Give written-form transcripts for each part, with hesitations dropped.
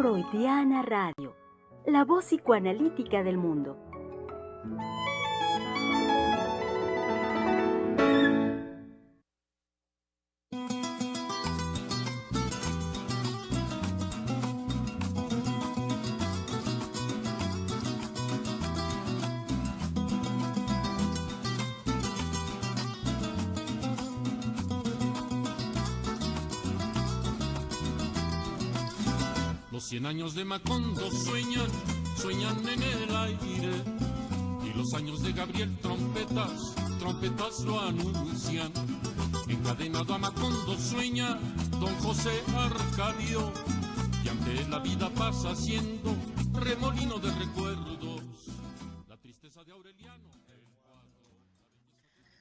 Freudiana Radio, la voz psicoanalítica del mundo. Los 100 años de Macondo sueñan en el aire. Y los años de Gabriel trompetas lo anuncian. Encadenado a Macondo sueña don José Arcadio. Y ante la vida pasa siendo remolino de recuerdos. La tristeza de Aureliano.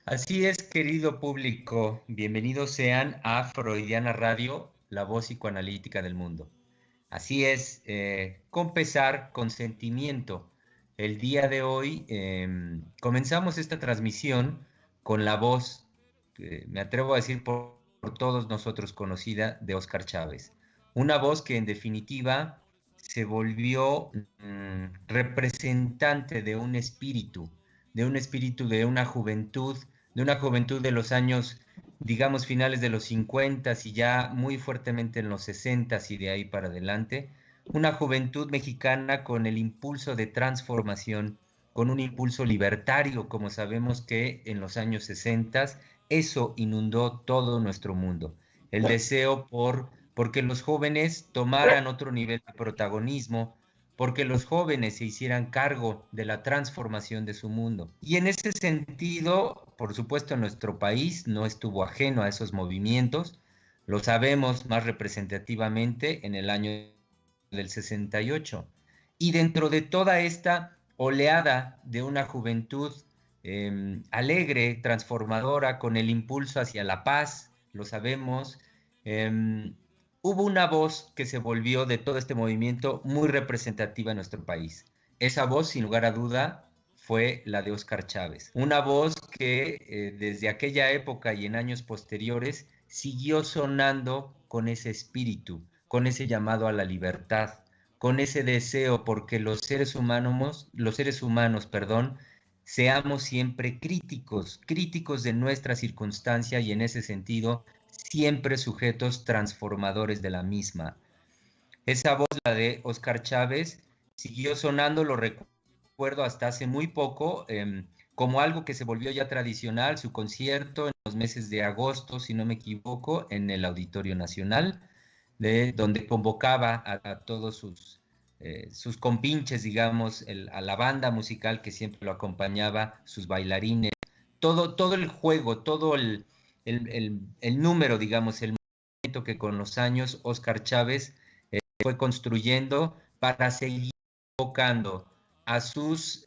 Así es, querido público, bienvenidos sean a Freudiana Radio, la voz psicoanalítica del mundo. Así es, con pesar, con sentimiento. El día de hoy comenzamos esta transmisión con la voz, me atrevo a decir por todos nosotros conocida, de Óscar Chávez. Una voz que en definitiva se volvió representante de un espíritu, de una juventud de los años, digamos, finales de los 50 y ya muy fuertemente en los 60 y de ahí para adelante, una juventud mexicana con el impulso de transformación, con un impulso libertario, como sabemos que en los años 60 eso inundó todo nuestro mundo. El deseo porque los jóvenes tomaran otro nivel de protagonismo, porque los jóvenes se hicieran cargo de la transformación de su mundo. Y en ese sentido, por supuesto, nuestro país no estuvo ajeno a esos movimientos. Lo sabemos más representativamente en el año del 68. Y dentro de toda esta oleada de una juventud alegre, transformadora, con el impulso hacia la paz, lo sabemos, hubo una voz que se volvió de todo este movimiento muy representativa en nuestro país. Esa voz, sin lugar a duda, fue la de Óscar Chávez. Una voz que desde aquella época y en años posteriores siguió sonando con ese espíritu, con ese llamado a la libertad, con ese deseo porque los seres humanos, seamos siempre críticos de nuestra circunstancia y en ese sentido siempre sujetos transformadores de la misma. Esa voz, la de Óscar Chávez, siguió sonando, lo recuerdo hasta hace muy poco, como algo que se volvió ya tradicional, su concierto en los meses de agosto, si no me equivoco, en el Auditorio Nacional, donde convocaba a todos sus compinches, digamos, a la banda musical que siempre lo acompañaba, sus bailarines, todo el juego, todo el número, digamos, el movimiento que con los años Óscar Chávez fue construyendo para seguir convocando a sus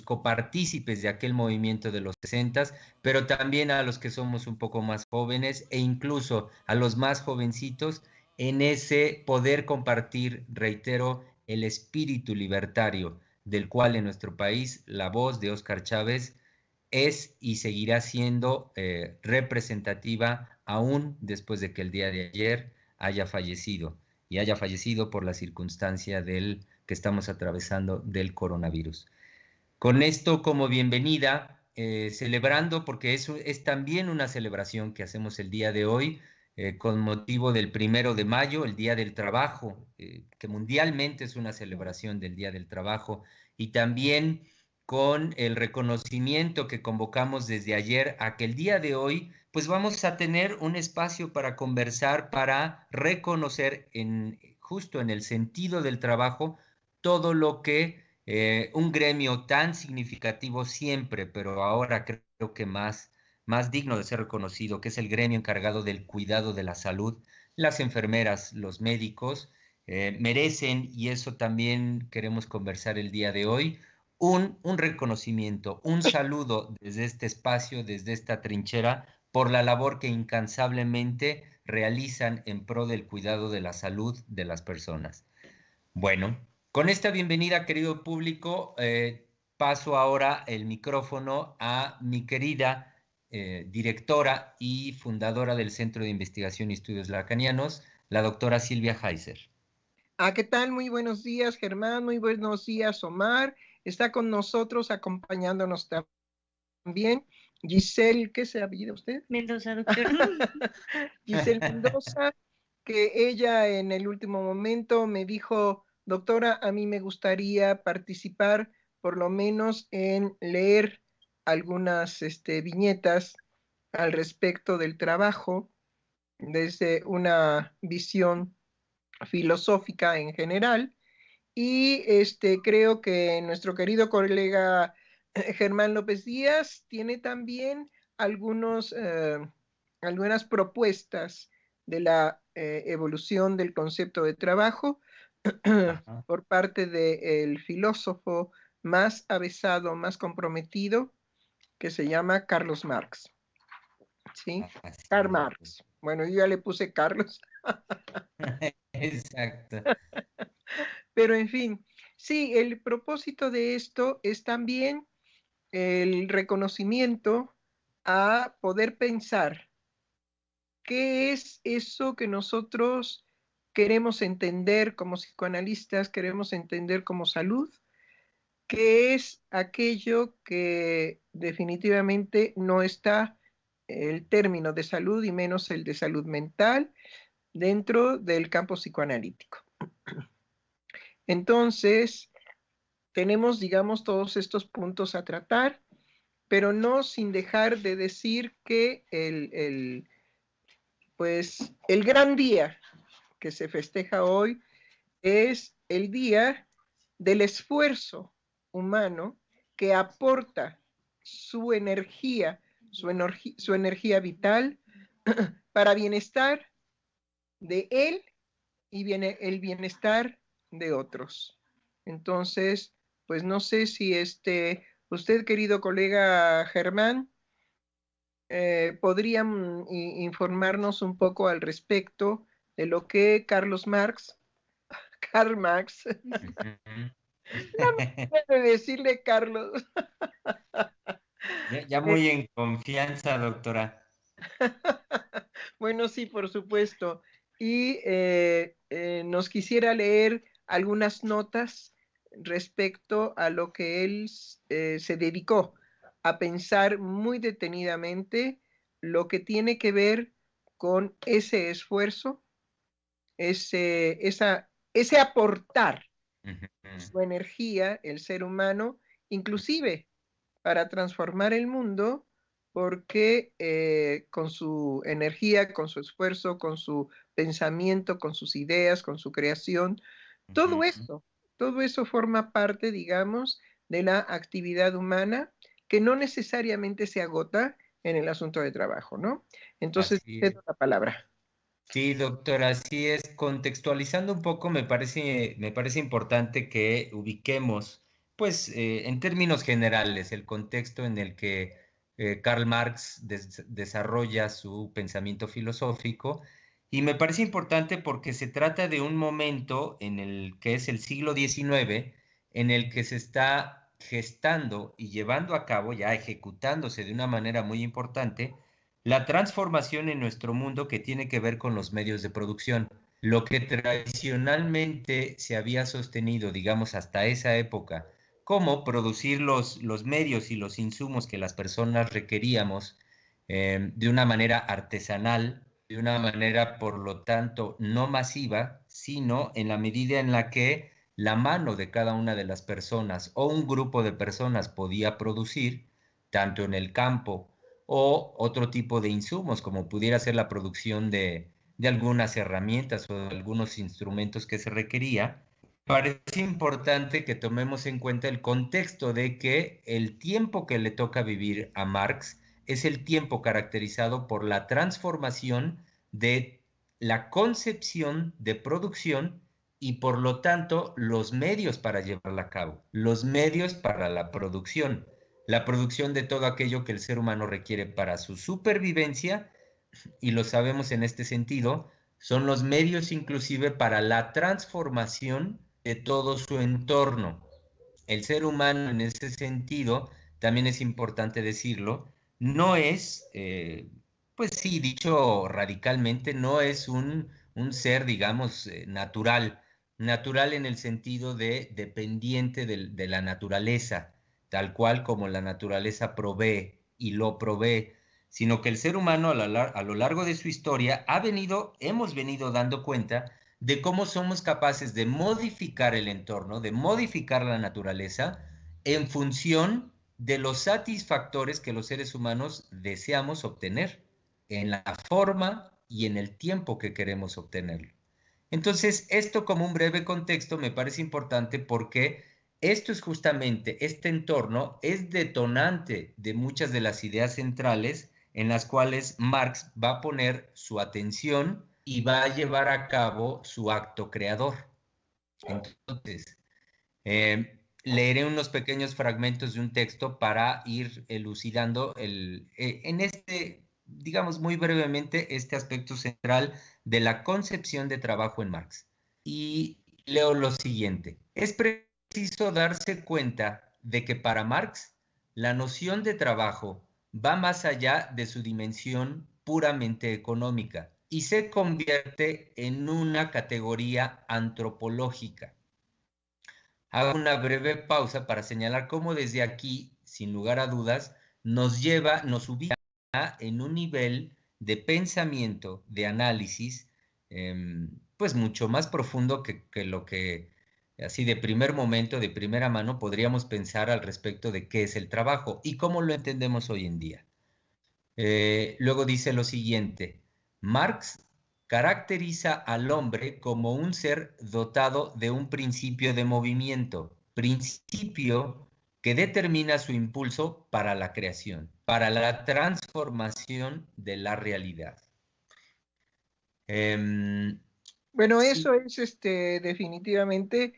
copartícipes de aquel movimiento de los 60, pero también a los que somos un poco más jóvenes e incluso a los más jovencitos en ese poder compartir, reitero, el espíritu libertario del cual en nuestro país la voz de Óscar Chávez es y seguirá siendo representativa aún después de que el día de ayer haya fallecido y haya fallecido por la circunstancia que estamos atravesando del coronavirus. Con esto como bienvenida, celebrando, porque eso es también una celebración que hacemos el día de hoy, con motivo del 1 de mayo, el Día del Trabajo, que mundialmente es una celebración del Día del Trabajo, y también con el reconocimiento que convocamos desde ayer a que el día de hoy, pues vamos a tener un espacio para conversar, para reconocer justo en el sentido del trabajo todo lo que un gremio tan significativo siempre, pero ahora creo que más digno de ser reconocido, que es el gremio encargado del cuidado de la salud, las enfermeras, los médicos, merecen, y eso también queremos conversar el día de hoy, un reconocimiento, un saludo desde este espacio, desde esta trinchera, por la labor que incansablemente realizan en pro del cuidado de la salud de las personas. Bueno, con esta bienvenida, querido público, paso ahora el micrófono a mi querida directora y fundadora del Centro de Investigación y Estudios Lacanianos, la doctora Silvia Heiser. ¿Qué tal? Muy buenos días, Germán. Muy buenos días, Omar. Está con nosotros, acompañándonos también. Giselle, ¿qué se apellida usted? Mendoza, doctor. Giselle Mendoza, que ella en el último momento me dijo, doctora, a mí me gustaría participar por lo menos en leer algunas viñetas al respecto del trabajo desde una visión filosófica en general. Y creo que nuestro querido colega Germán López Díaz tiene también algunas propuestas de la evolución del concepto de trabajo Ajá. por parte del filósofo más avesado, más comprometido, que se llama Carlos Marx. ¿Sí? Así Karl es. Marx. Bueno, yo ya le puse Carlos. Exacto. Pero en fin, sí, el propósito de esto es también el reconocimiento a poder pensar qué es eso que nosotros queremos entender como psicoanalistas, queremos entender como salud, qué es aquello que definitivamente no está el término de salud y menos el de salud mental dentro del campo psicoanalítico. Entonces, tenemos, digamos, todos estos puntos a tratar, pero no sin dejar de decir que pues, el gran día que se festeja hoy es el día del esfuerzo humano que aporta su energía vital para bienestar de él y viene el bienestar de otros. Entonces, pues no sé si usted, querido colega Germán, podrían informarnos un poco al respecto de lo que Karl Marx, de decirle Carlos. Ya muy en confianza, doctora. Bueno, sí, por supuesto. Y nos quisiera leer algunas notas respecto a lo que él se dedicó a pensar muy detenidamente lo que tiene que ver con ese esfuerzo, ese aportar su energía, el ser humano, inclusive para transformar el mundo, porque con su energía, con su esfuerzo, con su pensamiento, con sus ideas, con su creación, todo eso forma parte, digamos, de la actividad humana que no necesariamente se agota en el asunto de trabajo, ¿no? Entonces, Así es. cedo la palabra. Sí, doctora, así es. Contextualizando un poco, me parece importante que ubiquemos, pues, en términos generales, el contexto en el que Karl Marx desarrolla su pensamiento filosófico. Y me parece importante porque se trata de un momento en el que es el siglo XIX, en el que se está gestando y llevando a cabo, ya ejecutándose de una manera muy importante, la transformación en nuestro mundo que tiene que ver con los medios de producción. Lo que tradicionalmente se había sostenido, digamos, hasta esa época, como producir los medios y los insumos que las personas requeríamos de una manera artesanal, de una manera, por lo tanto, no masiva, sino en la medida en la que la mano de cada una de las personas o un grupo de personas podía producir, tanto en el campo o otro tipo de insumos, como pudiera ser la producción de algunas herramientas o de algunos instrumentos que se requería. Parece importante que tomemos en cuenta el contexto de que el tiempo que le toca vivir a Marx es el tiempo caracterizado por la transformación de la concepción de producción y por lo tanto los medios para llevarla a cabo, los medios para la producción de todo aquello que el ser humano requiere para su supervivencia, y lo sabemos en este sentido, son los medios inclusive para la transformación de todo su entorno. El ser humano en ese sentido, también es importante decirlo, no es, pues sí, dicho radicalmente, no es un ser, digamos, natural. Natural en el sentido de dependiente de la naturaleza, tal cual como la naturaleza provee y lo provee, sino que el ser humano a lo largo de su historia hemos venido dando cuenta de cómo somos capaces de modificar el entorno, de modificar la naturaleza en función de los satisfactores que los seres humanos deseamos obtener, en la forma y en el tiempo que queremos obtenerlo. Entonces, esto como un breve contexto me parece importante porque esto es justamente, este entorno es detonante de muchas de las ideas centrales en las cuales Marx va a poner su atención y va a llevar a cabo su acto creador. Entonces, leeré unos pequeños fragmentos de un texto para ir elucidando en este, digamos muy brevemente, este aspecto central de la concepción de trabajo en Marx. Y leo lo siguiente. Es preciso darse cuenta de que para Marx la noción de trabajo va más allá de su dimensión puramente económica y se convierte en una categoría antropológica. Hago una breve pausa para señalar cómo desde aquí, sin lugar a dudas, nos ubica en un nivel de pensamiento, de análisis, pues mucho más profundo que lo que así de primer momento, de primera mano, podríamos pensar al respecto de qué es el trabajo y cómo lo entendemos hoy en día. Luego dice lo siguiente, Marx caracteriza al hombre como un ser dotado de un principio de movimiento, principio que determina su impulso para la creación, para la transformación de la realidad. Bueno, Sí, eso es definitivamente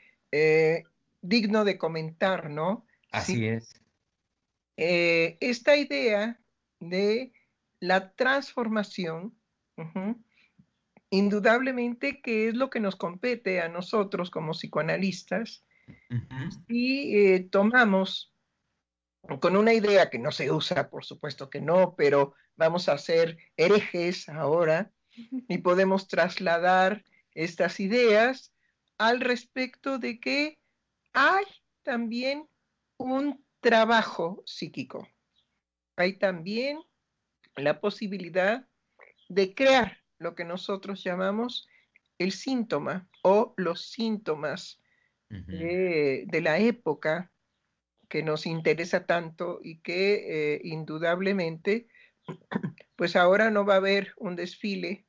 digno de comentar, ¿no? Sí, así es. esta idea de la transformación, ujú, indudablemente que es lo que nos compete a nosotros como psicoanalistas, Ujú. y tomamos con una idea que no se usa, por supuesto que no, pero vamos a ser herejes ahora y podemos trasladar estas ideas al respecto de que hay también un trabajo psíquico. Hay también la posibilidad de crear lo que nosotros llamamos el síntoma o los síntomas Ujú. de la época que nos interesa tanto y que indudablemente, pues ahora no va a haber un desfile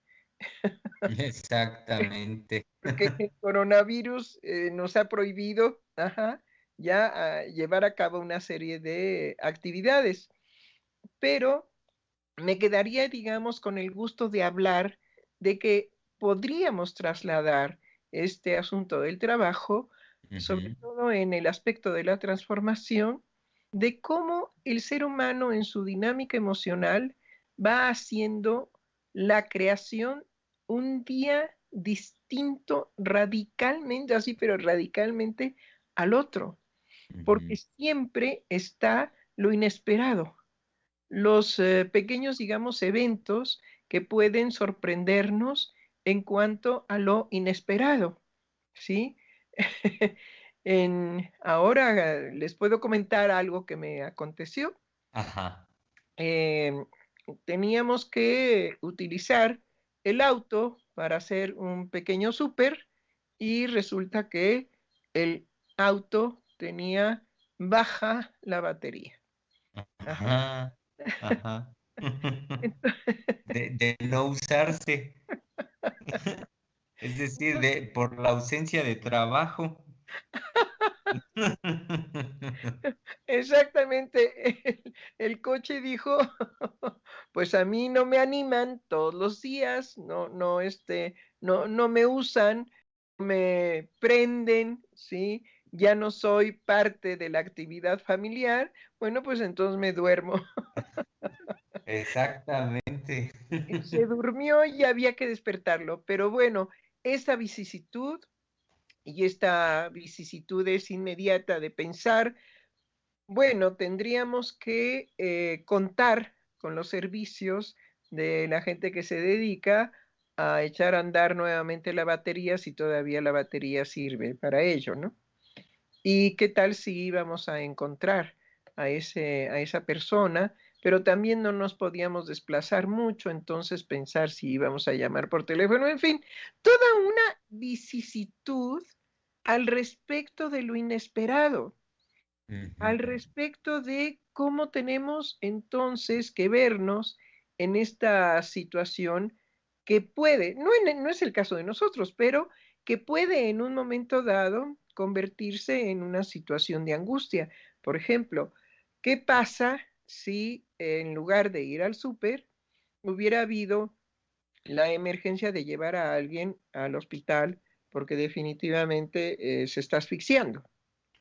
Exactamente. porque el coronavirus nos ha prohibido, ajá, ya llevar a cabo una serie de actividades, pero me quedaría, digamos, con el gusto de hablar de que podríamos trasladar este asunto del trabajo, sobre Ujú. todo en el aspecto de la transformación, de cómo el ser humano en su dinámica emocional va haciendo la creación un día distinto radicalmente, así, pero radicalmente al otro, porque Ujú. siempre está lo inesperado, los pequeños, digamos, eventos que pueden sorprendernos en cuanto a lo inesperado, ¿sí? Ahora les puedo comentar algo que me aconteció. Ajá. Eh, Teníamos que utilizar el auto para hacer un pequeño súper y resulta que el auto tenía baja la batería. Ajá. Ajá. Ajá. De no usarse, es decir, por la ausencia de trabajo. Exactamente, el coche dijo, pues a mí no me animan todos los días, no me usan, no me prenden, ¿sí? Ya no soy parte de la actividad familiar, bueno, pues entonces me duermo. Exactamente. Se durmió y había que despertarlo, pero bueno, esta vicisitud y esta vicisitud es inmediata de pensar. Bueno, tendríamos que contar con los servicios de la gente que se dedica a echar a andar nuevamente la batería si todavía la batería sirve para ello, ¿no? ¿Y qué tal si íbamos a encontrar a esa persona, pero también no nos podíamos desplazar mucho, entonces pensar si íbamos a llamar por teléfono, en fin, toda una vicisitud al respecto de lo inesperado, al respecto de cómo tenemos entonces que vernos en esta situación que puede, no es el caso de nosotros, pero que puede en un momento dado convertirse en una situación de angustia. Por ejemplo, ¿qué pasa si en lugar de ir al súper hubiera habido la emergencia de llevar a alguien al hospital porque definitivamente se está asfixiando?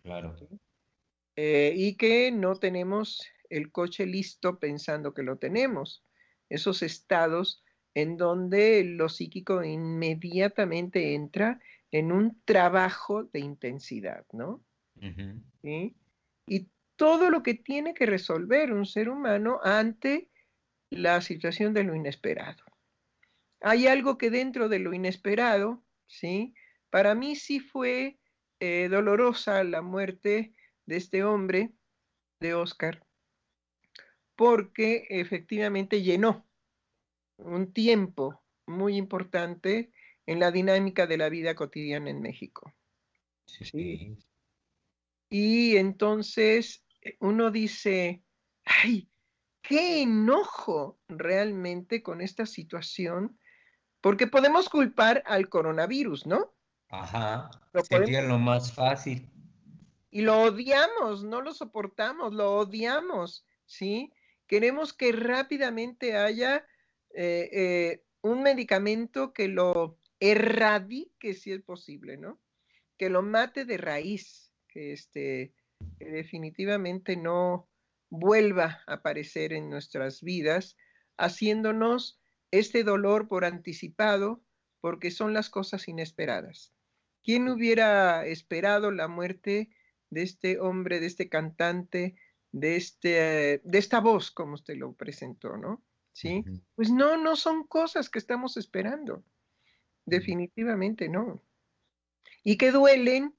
Claro. Y que no tenemos el coche listo pensando que lo tenemos. Esos estados en donde lo psíquico inmediatamente entra en un trabajo de intensidad, ¿no? Ujú. ¿Sí? Y todo lo que tiene que resolver un ser humano ante la situación de lo inesperado. Hay algo que dentro de lo inesperado, ¿sí? Para mí sí fue dolorosa la muerte de este hombre, de Oscar, porque efectivamente llenó un tiempo muy importante en la dinámica de la vida cotidiana en México. ¿Sí? Sí. Y entonces uno dice, ay, qué enojo realmente con esta situación, porque podemos culpar al coronavirus, ¿no? Ajá. Lo Sería podemos, lo más fácil. y lo odiamos, no lo soportamos, lo odiamos, ¿sí? Queremos que rápidamente haya un medicamento que lo erradique, si es posible, ¿no? Que lo mate de raíz, que definitivamente no vuelva a aparecer en nuestras vidas, haciéndonos este dolor por anticipado, porque son las cosas inesperadas. ¿Quién hubiera esperado la muerte de este hombre, de este cantante, de esta voz, como usted lo presentó, ¿no? ¿Sí? Ujú. Pues no, no son cosas que estamos esperando. Definitivamente no. Y que duelen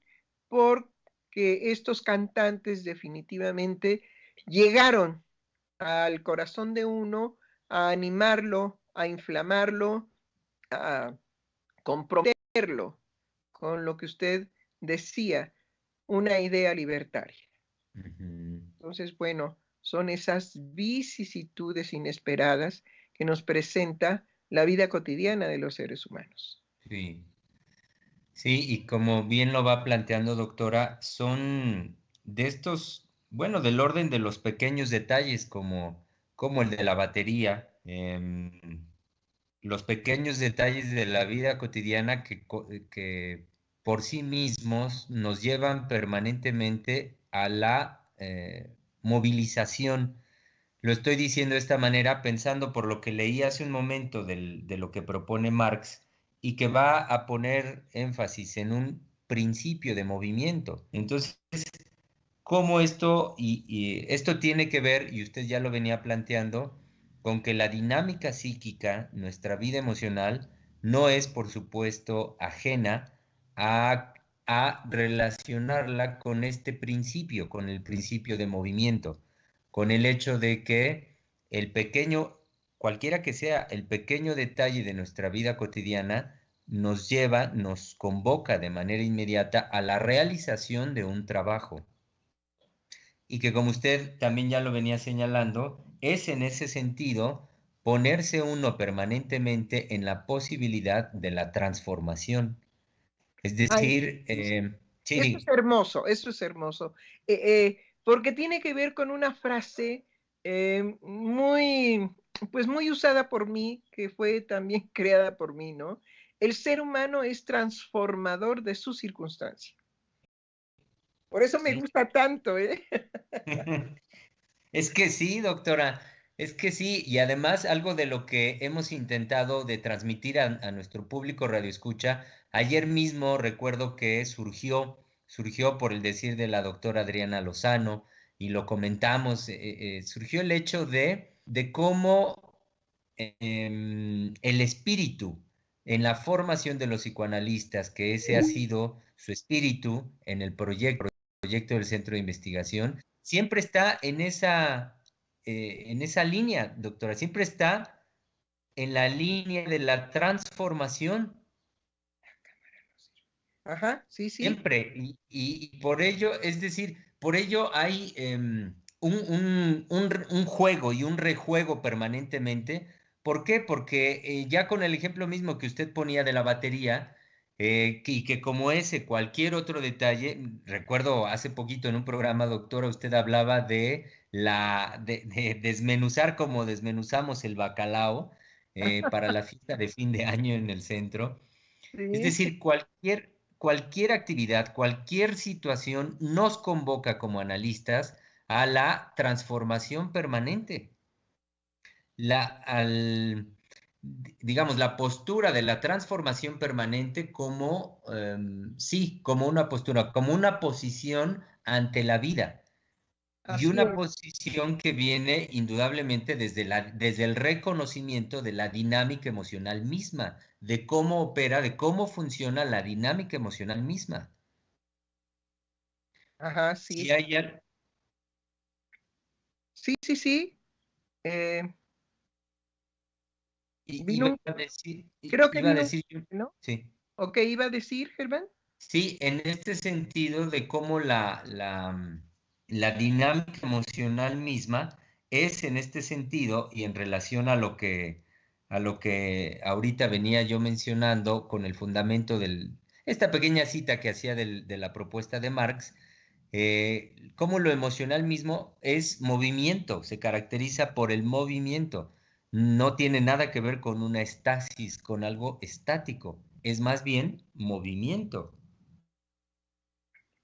porque estos cantantes definitivamente llegaron al corazón de uno a animarlo, a inflamarlo, a comprometerlo con lo que usted decía, una idea libertaria. Ujú. Entonces, bueno, son esas vicisitudes inesperadas que nos presenta la vida cotidiana de los seres humanos. Sí. Sí, y como bien lo va planteando, doctora, son de estos, bueno, del orden de los pequeños detalles, como el de la batería, los pequeños detalles de la vida cotidiana que por sí mismos nos llevan permanentemente a la movilización. Lo estoy diciendo de esta manera pensando por lo que leí hace un momento de lo que propone Marx y que va a poner énfasis en un principio de movimiento. Entonces, ¿cómo esto, y esto tiene que ver, y usted ya lo venía planteando, con que la dinámica psíquica, nuestra vida emocional, no es, por supuesto, ajena a relacionarla con este principio, con el principio de movimiento, con el hecho de que el pequeño, cualquiera que sea el pequeño detalle de nuestra vida cotidiana, nos lleva, nos convoca de manera inmediata a la realización de un trabajo y que como usted también ya lo venía señalando, es en ese sentido ponerse uno permanentemente en la posibilidad de la transformación. Es Ay, decir, eso es sí, hermoso, eso es hermoso, porque tiene que ver con una frase muy, pues muy usada por mí, que fue también creada por mí, ¿no? El ser humano es transformador de su circunstancia. Por eso me sí. gusta tanto, ¿eh? Es que sí, doctora, es que sí, y además algo de lo que hemos intentado de transmitir a nuestro público radioescucha, ayer mismo recuerdo que surgió por el decir de la doctora Adriana Lozano, y lo comentamos, surgió el hecho de cómo el espíritu en la formación de los psicoanalistas, que ese ha sido su espíritu en el proyecto del Centro de Investigación, siempre está en esa línea, doctora, siempre está en la línea de la transformación. Ajá, sí, sí. Siempre, y por ello, es decir, por ello hay un juego y un rejuego permanentemente. ¿Por qué? Porque ya con el ejemplo mismo que usted ponía de la batería, y que como ese, cualquier otro detalle, recuerdo hace poquito en un programa, doctora, usted hablaba de desmenuzar como desmenuzamos el bacalao para la fiesta de fin de año en el centro. Es Sí. decir, cualquier actividad, cualquier situación nos convoca como analistas a la transformación permanente. Digamos, la postura de la transformación permanente como, sí, como una postura, como una posición ante la vida. Y Así una es. posición que viene indudablemente desde el reconocimiento de la dinámica emocional misma, de cómo opera, de cómo funciona la dinámica emocional misma. Ajá, Si sí. hay al- Sí, sí, sí. Iba Vino, a decir, creo que iba a vino, decir yo, ¿no? sí. ¿O qué iba a decir, Germán? Sí, en este sentido de cómo la dinámica emocional misma es en este sentido y en relación a lo que ahorita venía yo mencionando con el fundamento esta pequeña cita que hacía de la propuesta de Marx, cómo lo emocional mismo es movimiento, se caracteriza por el movimiento, no tiene nada que ver con una estasis, con algo estático, es más bien movimiento.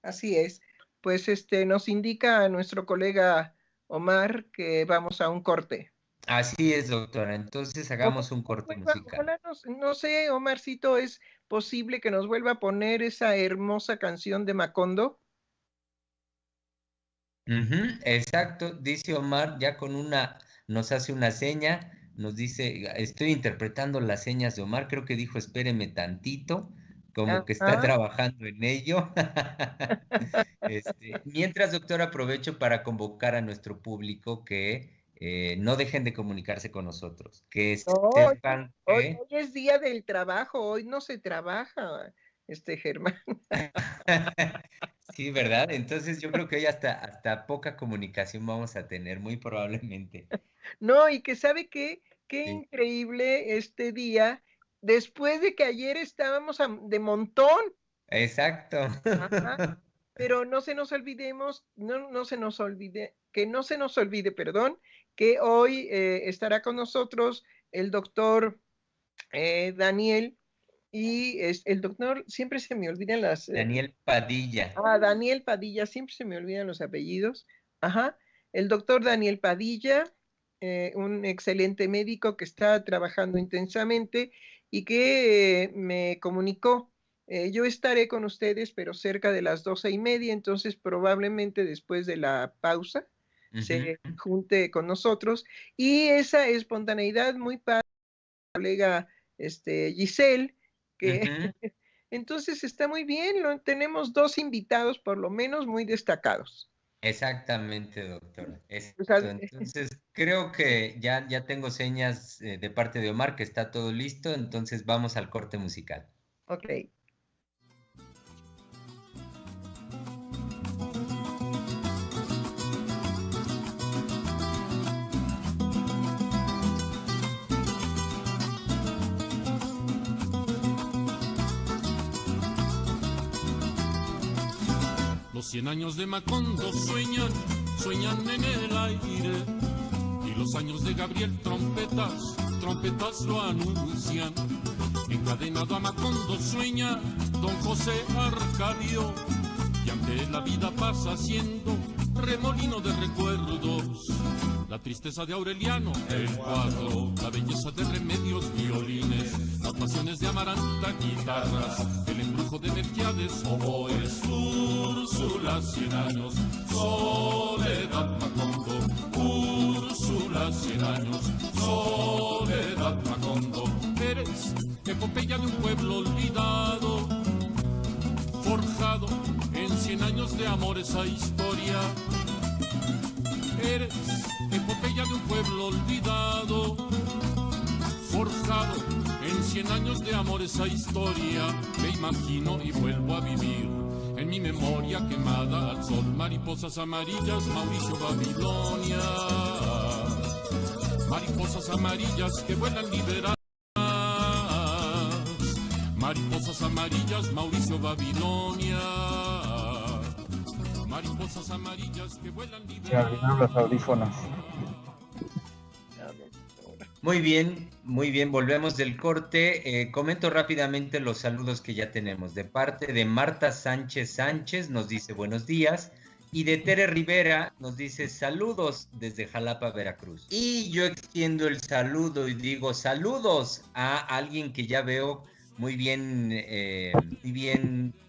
Así es. Pues nos indica a nuestro colega Omar que vamos a un corte. Así es, doctora. Entonces hagamos un corte musical. Ojalá no sé, Omarcito, ¿es posible que nos vuelva a poner esa hermosa canción de Macondo? Ujú, exacto, dice Omar, ya nos hace una seña, nos dice, estoy interpretando las señas de Omar, creo que dijo, espéreme tantito, como que está Ajá. trabajando en ello. Mientras, doctor, aprovecho para convocar a nuestro público que no dejen de comunicarse con nosotros, que No, sepan que hoy es día del trabajo, hoy no se trabaja, Germán. sí, ¿verdad? Entonces yo creo que hoy hasta poca comunicación vamos a tener, muy probablemente. No, y que sabe qué Sí, increíble este día, después de que ayer estábamos de montón. exacto. Ajá. Pero no se nos olvidemos, no se nos olvide, perdón, que hoy estará con nosotros el doctor Daniel y el doctor, siempre se me olvidan Daniel Padilla. Daniel Padilla, siempre se me olvidan los apellidos. Ajá, el doctor Daniel Padilla, un excelente médico que está trabajando intensamente y que me comunicó. Yo estaré con ustedes, pero cerca de las 12:30, entonces probablemente después de la pausa Ujú, se junte con nosotros. Y esa espontaneidad muy padre, colega Giselle, que ujú. entonces está muy bien, tenemos dos invitados por lo menos muy destacados. Exactamente, doctora. O sea, Entonces, creo que ya tengo señas de parte de Omar que está todo listo, entonces vamos al corte musical. ok. Los 100 años de Macondo sueñan en el aire. Y los años de Gabriel trompetas lo anuncian. Encadenado a Macondo sueña don José Arcadio. Y aunque la vida pasa siendo remolino de recuerdos, la tristeza de Aureliano, el cuadro, la belleza de Remedios, violines, las pasiones de Amaranta, guitarras, el embrujo de Melquiades, oboes, Úrsula, 100 años, Soledad Macondo, Úrsula, 100 años, Soledad Macondo, eres epopeya de un pueblo olvidado, forjado en 100 años de amor esa historia. Eres epopeya de un pueblo olvidado, forjado en 100 años de amor esa historia. Me imagino y vuelvo a vivir en mi memoria quemada al sol. Mariposas amarillas, Mauricio Babilonia. Mariposas amarillas que vuelan liberadas. Mariposas amarillas, Mauricio Babilonia. Mariposas amarillas que vuelan Se olvidaron los audífonos. Muy bien, volvemos del corte. Comento rápidamente los saludos que ya tenemos. De parte de Marta Sánchez Sánchez nos dice buenos días. Y de Tere Rivera nos dice saludos desde Jalapa, Veracruz. Y yo extiendo el saludo y digo saludos a alguien que ya veo muy bien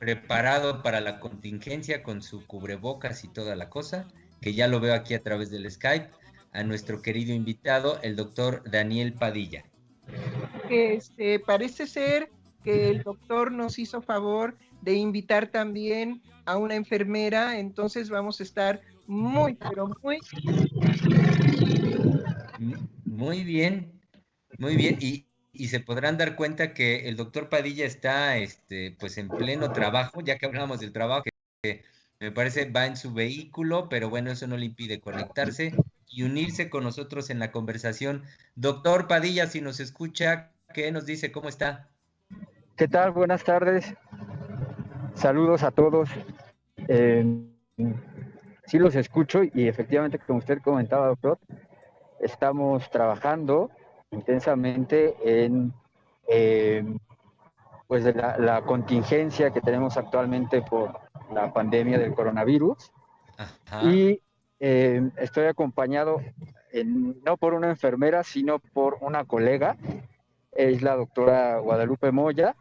preparado para la contingencia con su cubrebocas y toda la cosa, que ya lo veo aquí a través del Skype, a nuestro querido invitado, el doctor Daniel Padilla. Parece ser que el doctor nos hizo favor de invitar también a una enfermera, entonces vamos a estar muy bien, y se podrán dar cuenta que el doctor Padilla está pues en pleno trabajo, ya que hablamos del trabajo, que me parece va en su vehículo, pero bueno, eso no le impide conectarse y unirse con nosotros en la conversación. Doctor Padilla, si nos escucha, ¿qué nos dice? ¿Cómo está? ¿Qué tal? Buenas tardes. Saludos a todos. Sí los escucho y efectivamente, como usted comentaba, doctor, estamos trabajando intensamente en pues la contingencia que tenemos actualmente por la pandemia del coronavirus. Ajá. Y estoy acompañado no por una enfermera, sino por una colega. Es la doctora Guadalupe Moya.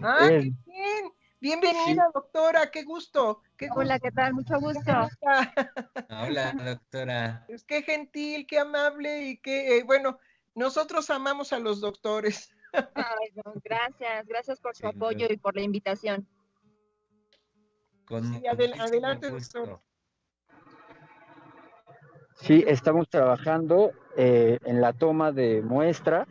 ¡Ah, qué bien! Bienvenida, sí. Doctora, qué gusto. Hola, ¿qué tal? Mucho gusto. Hola, doctora. Es que gentil, qué amable y que, bueno, nosotros amamos a los doctores. Ay, no, gracias por su apoyo y por la invitación. Sí, adelante, doctor. Sí, estamos trabajando en la toma de muestras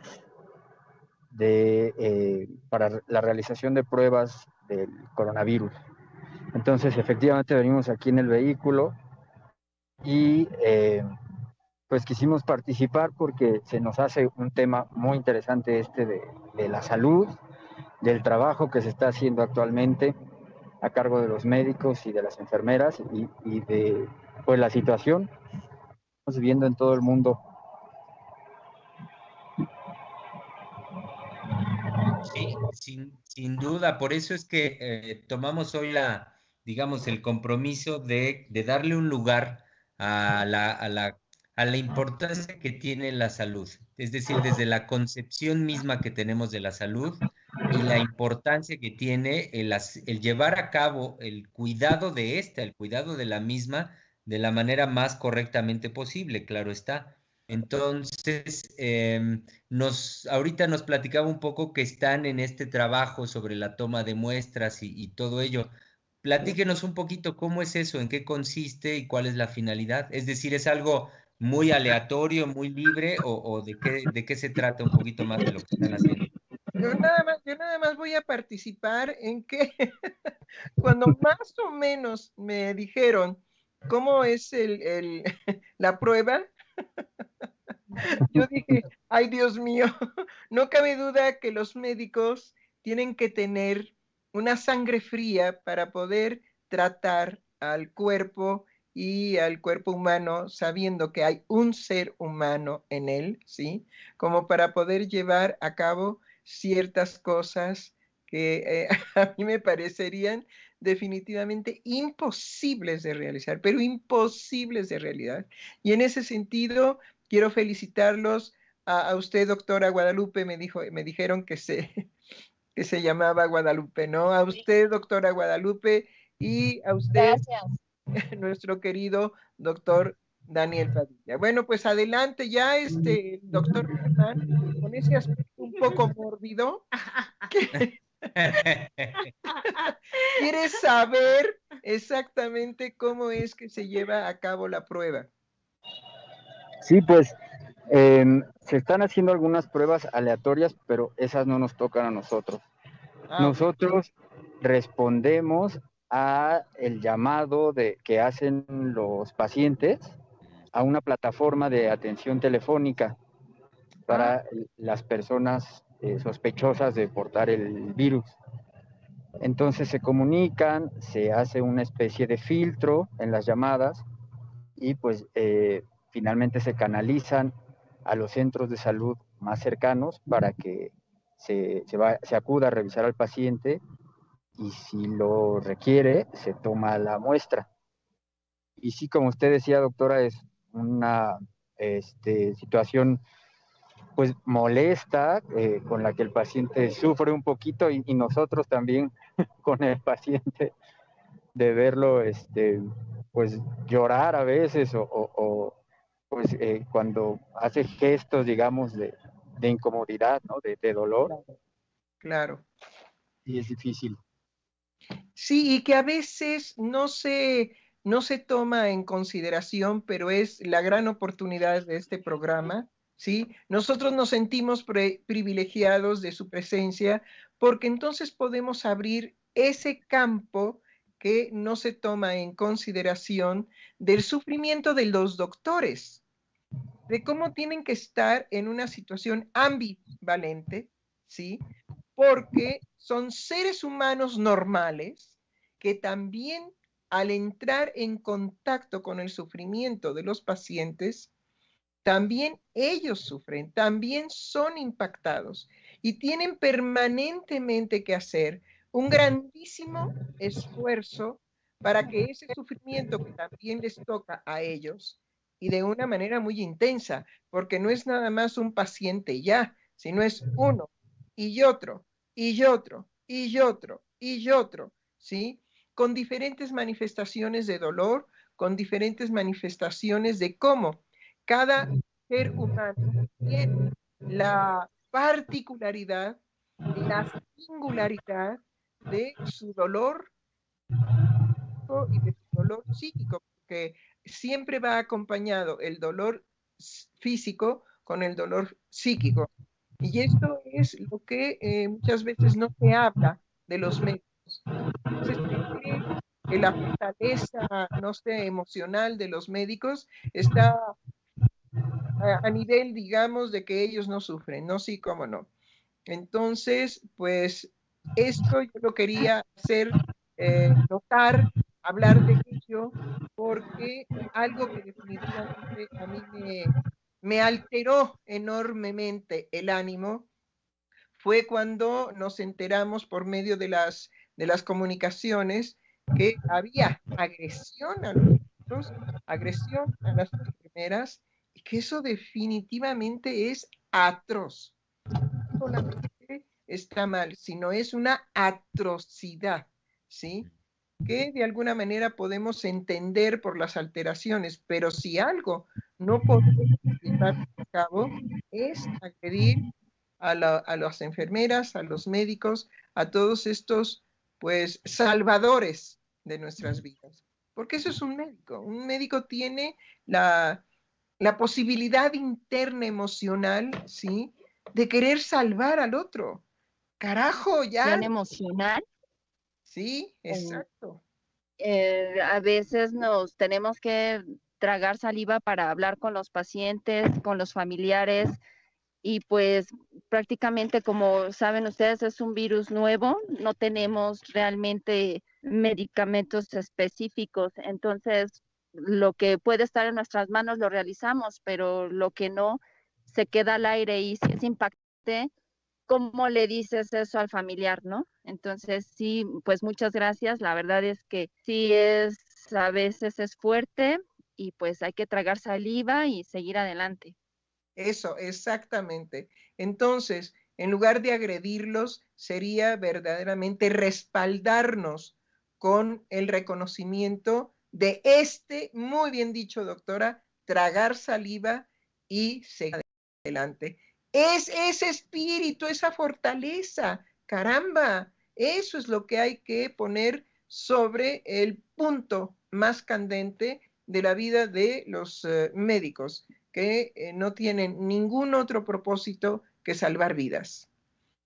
para la realización de pruebas del coronavirus. Entonces, efectivamente, venimos aquí en el vehículo y pues quisimos participar porque se nos hace un tema muy interesante de la salud, del trabajo que se está haciendo actualmente a cargo de los médicos y de las enfermeras y de pues la situación que estamos viviendo en todo el mundo. Sí, sin duda, por eso es que tomamos hoy digamos, el compromiso de darle un lugar a la importancia que tiene la salud, es decir, desde la concepción misma que tenemos de la salud y la importancia que tiene el llevar a cabo el cuidado de el cuidado de la misma de la manera más correctamente posible, claro está. Entonces, ahorita nos platicaba un poco que están en este trabajo sobre la toma de muestras y todo ello. Platíquenos un poquito cómo es eso, en qué consiste y cuál es la finalidad. Es decir, ¿es algo muy aleatorio, muy libre o de qué se trata un poquito más de lo que están haciendo? Yo nada más voy a participar en que cuando más o menos me dijeron cómo es la prueba, yo dije, ay Dios mío, no cabe duda que los médicos tienen que tener una sangre fría para poder tratar al cuerpo y al cuerpo humano sabiendo que hay un ser humano en él, ¿sí? Como para poder llevar a cabo ciertas cosas que a mí me parecerían definitivamente imposibles de realizar, pero imposibles de realidad. Y en ese sentido, quiero felicitarlos a usted, doctora Guadalupe, me dijeron que se llamaba Guadalupe, ¿no? A usted, doctora Guadalupe, y a usted, nuestro querido doctor Daniel Padilla. Bueno, pues adelante ya, doctor Germán, con ese aspecto un un poco mórbido, que quiere saber exactamente cómo es que se lleva a cabo la prueba. Sí, pues se están haciendo algunas pruebas aleatorias, pero esas no nos tocan a nosotros. Nosotros respondemos a el llamado que hacen los pacientes a una plataforma de atención telefónica para las personas sospechosas de portar el virus. Entonces se comunican, se hace una especie de filtro en las llamadas y pues finalmente se canalizan a los centros de salud más cercanos para que se acuda a revisar al paciente y si lo requiere, se toma la muestra. Y sí, como usted decía, doctora, es una situación pues molesta, con la que el paciente sufre un poquito y nosotros también con el paciente de verlo pues llorar a veces o pues cuando hace gestos, digamos, de incomodidad, ¿no? De dolor. Claro. Y es difícil. Sí, y que a veces no se toma en consideración, pero es la gran oportunidad de este programa, ¿sí? Nosotros nos sentimos privilegiados de su presencia porque entonces podemos abrir ese campo que no se toma en consideración del sufrimiento de los doctores, de cómo tienen que estar en una situación ambivalente, ¿sí? Porque son seres humanos normales que también al entrar en contacto con el sufrimiento de los pacientes, también ellos sufren, también son impactados y tienen permanentemente que hacer un grandísimo esfuerzo para que ese sufrimiento que también les toca a ellos y de una manera muy intensa, porque no es nada más un paciente ya, sino es uno y otro y otro y otro y otro, ¿sí? Con diferentes manifestaciones de dolor, con diferentes manifestaciones de cómo cada ser humano tiene la particularidad, la singularidad de su dolor y de su dolor psíquico, porque siempre va acompañado el dolor físico con el dolor psíquico. Y esto es lo que muchas veces no se habla de los médicos. Se cree que la fortaleza, no sé, emocional de los médicos está a nivel, digamos, de que ellos no sufren, ¿no? Sí, cómo no. Entonces, pues esto yo lo quería hacer notar, hablar de ello, porque algo que definitivamente a mí me alteró enormemente el ánimo fue cuando nos enteramos por medio de las comunicaciones que había agresión a los médicos, agresión a las enfermeras, y que eso definitivamente es atroz. No solamente está mal, sino es una atrocidad, ¿sí? Que de alguna manera podemos entender por las alteraciones, pero si algo no podemos llevar a cabo es agredir a las enfermeras, a los médicos, a todos estos, pues, salvadores de nuestras vidas. Porque eso es un médico. Un médico tiene la posibilidad interna emocional, ¿sí? De querer salvar al otro. Carajo, ya. Emocional. Sí, exacto. A veces nos tenemos que tragar saliva para hablar con los pacientes, con los familiares, y pues prácticamente, como saben ustedes, es un virus nuevo, no tenemos realmente medicamentos específicos, entonces lo que puede estar en nuestras manos lo realizamos, pero lo que no se queda al aire, y si es impactante, ¿cómo le dices eso al familiar, no? Entonces sí, pues muchas gracias, la verdad es que sí a veces es fuerte y pues hay que tragar saliva y seguir adelante. Eso, exactamente. Entonces, en lugar de agredirlos, sería verdaderamente respaldarnos con el reconocimiento de muy bien dicho, doctora, tragar saliva y seguir adelante. Es ese espíritu, esa fortaleza. Caramba, eso es lo que hay que poner sobre el punto más candente de la vida de los médicos, que no tienen ningún otro propósito que salvar vidas.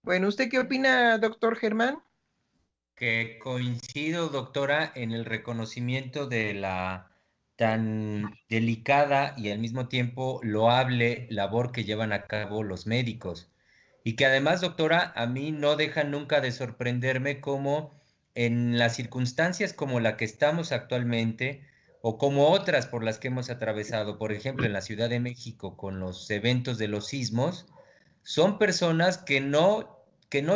Bueno, ¿usted qué opina, doctor Germán? Que coincido, doctora, en el reconocimiento de la tan delicada y al mismo tiempo loable labor que llevan a cabo los médicos. Y que además, doctora, a mí no deja nunca de sorprenderme cómo en las circunstancias como la que estamos actualmente, o como otras por las que hemos atravesado, por ejemplo, en la Ciudad de México con los eventos de los sismos, son personas que no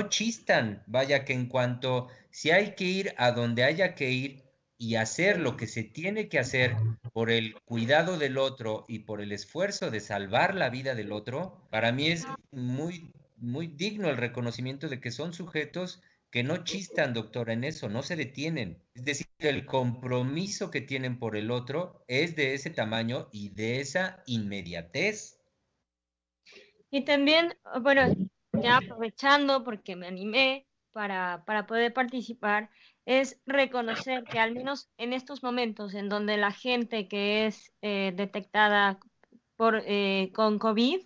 chistan, vaya que en cuanto si hay que ir a donde haya que ir y hacer lo que se tiene que hacer por el cuidado del otro y por el esfuerzo de salvar la vida del otro, para mí es muy digno el reconocimiento de que son sujetos que no chistan, doctora, en eso, no se detienen. Es decir, el compromiso que tienen por el otro es de ese tamaño y de esa inmediatez. Y también, bueno, ya aprovechando porque me animé para poder participar, es reconocer que al menos en estos momentos en donde la gente que es detectada con COVID,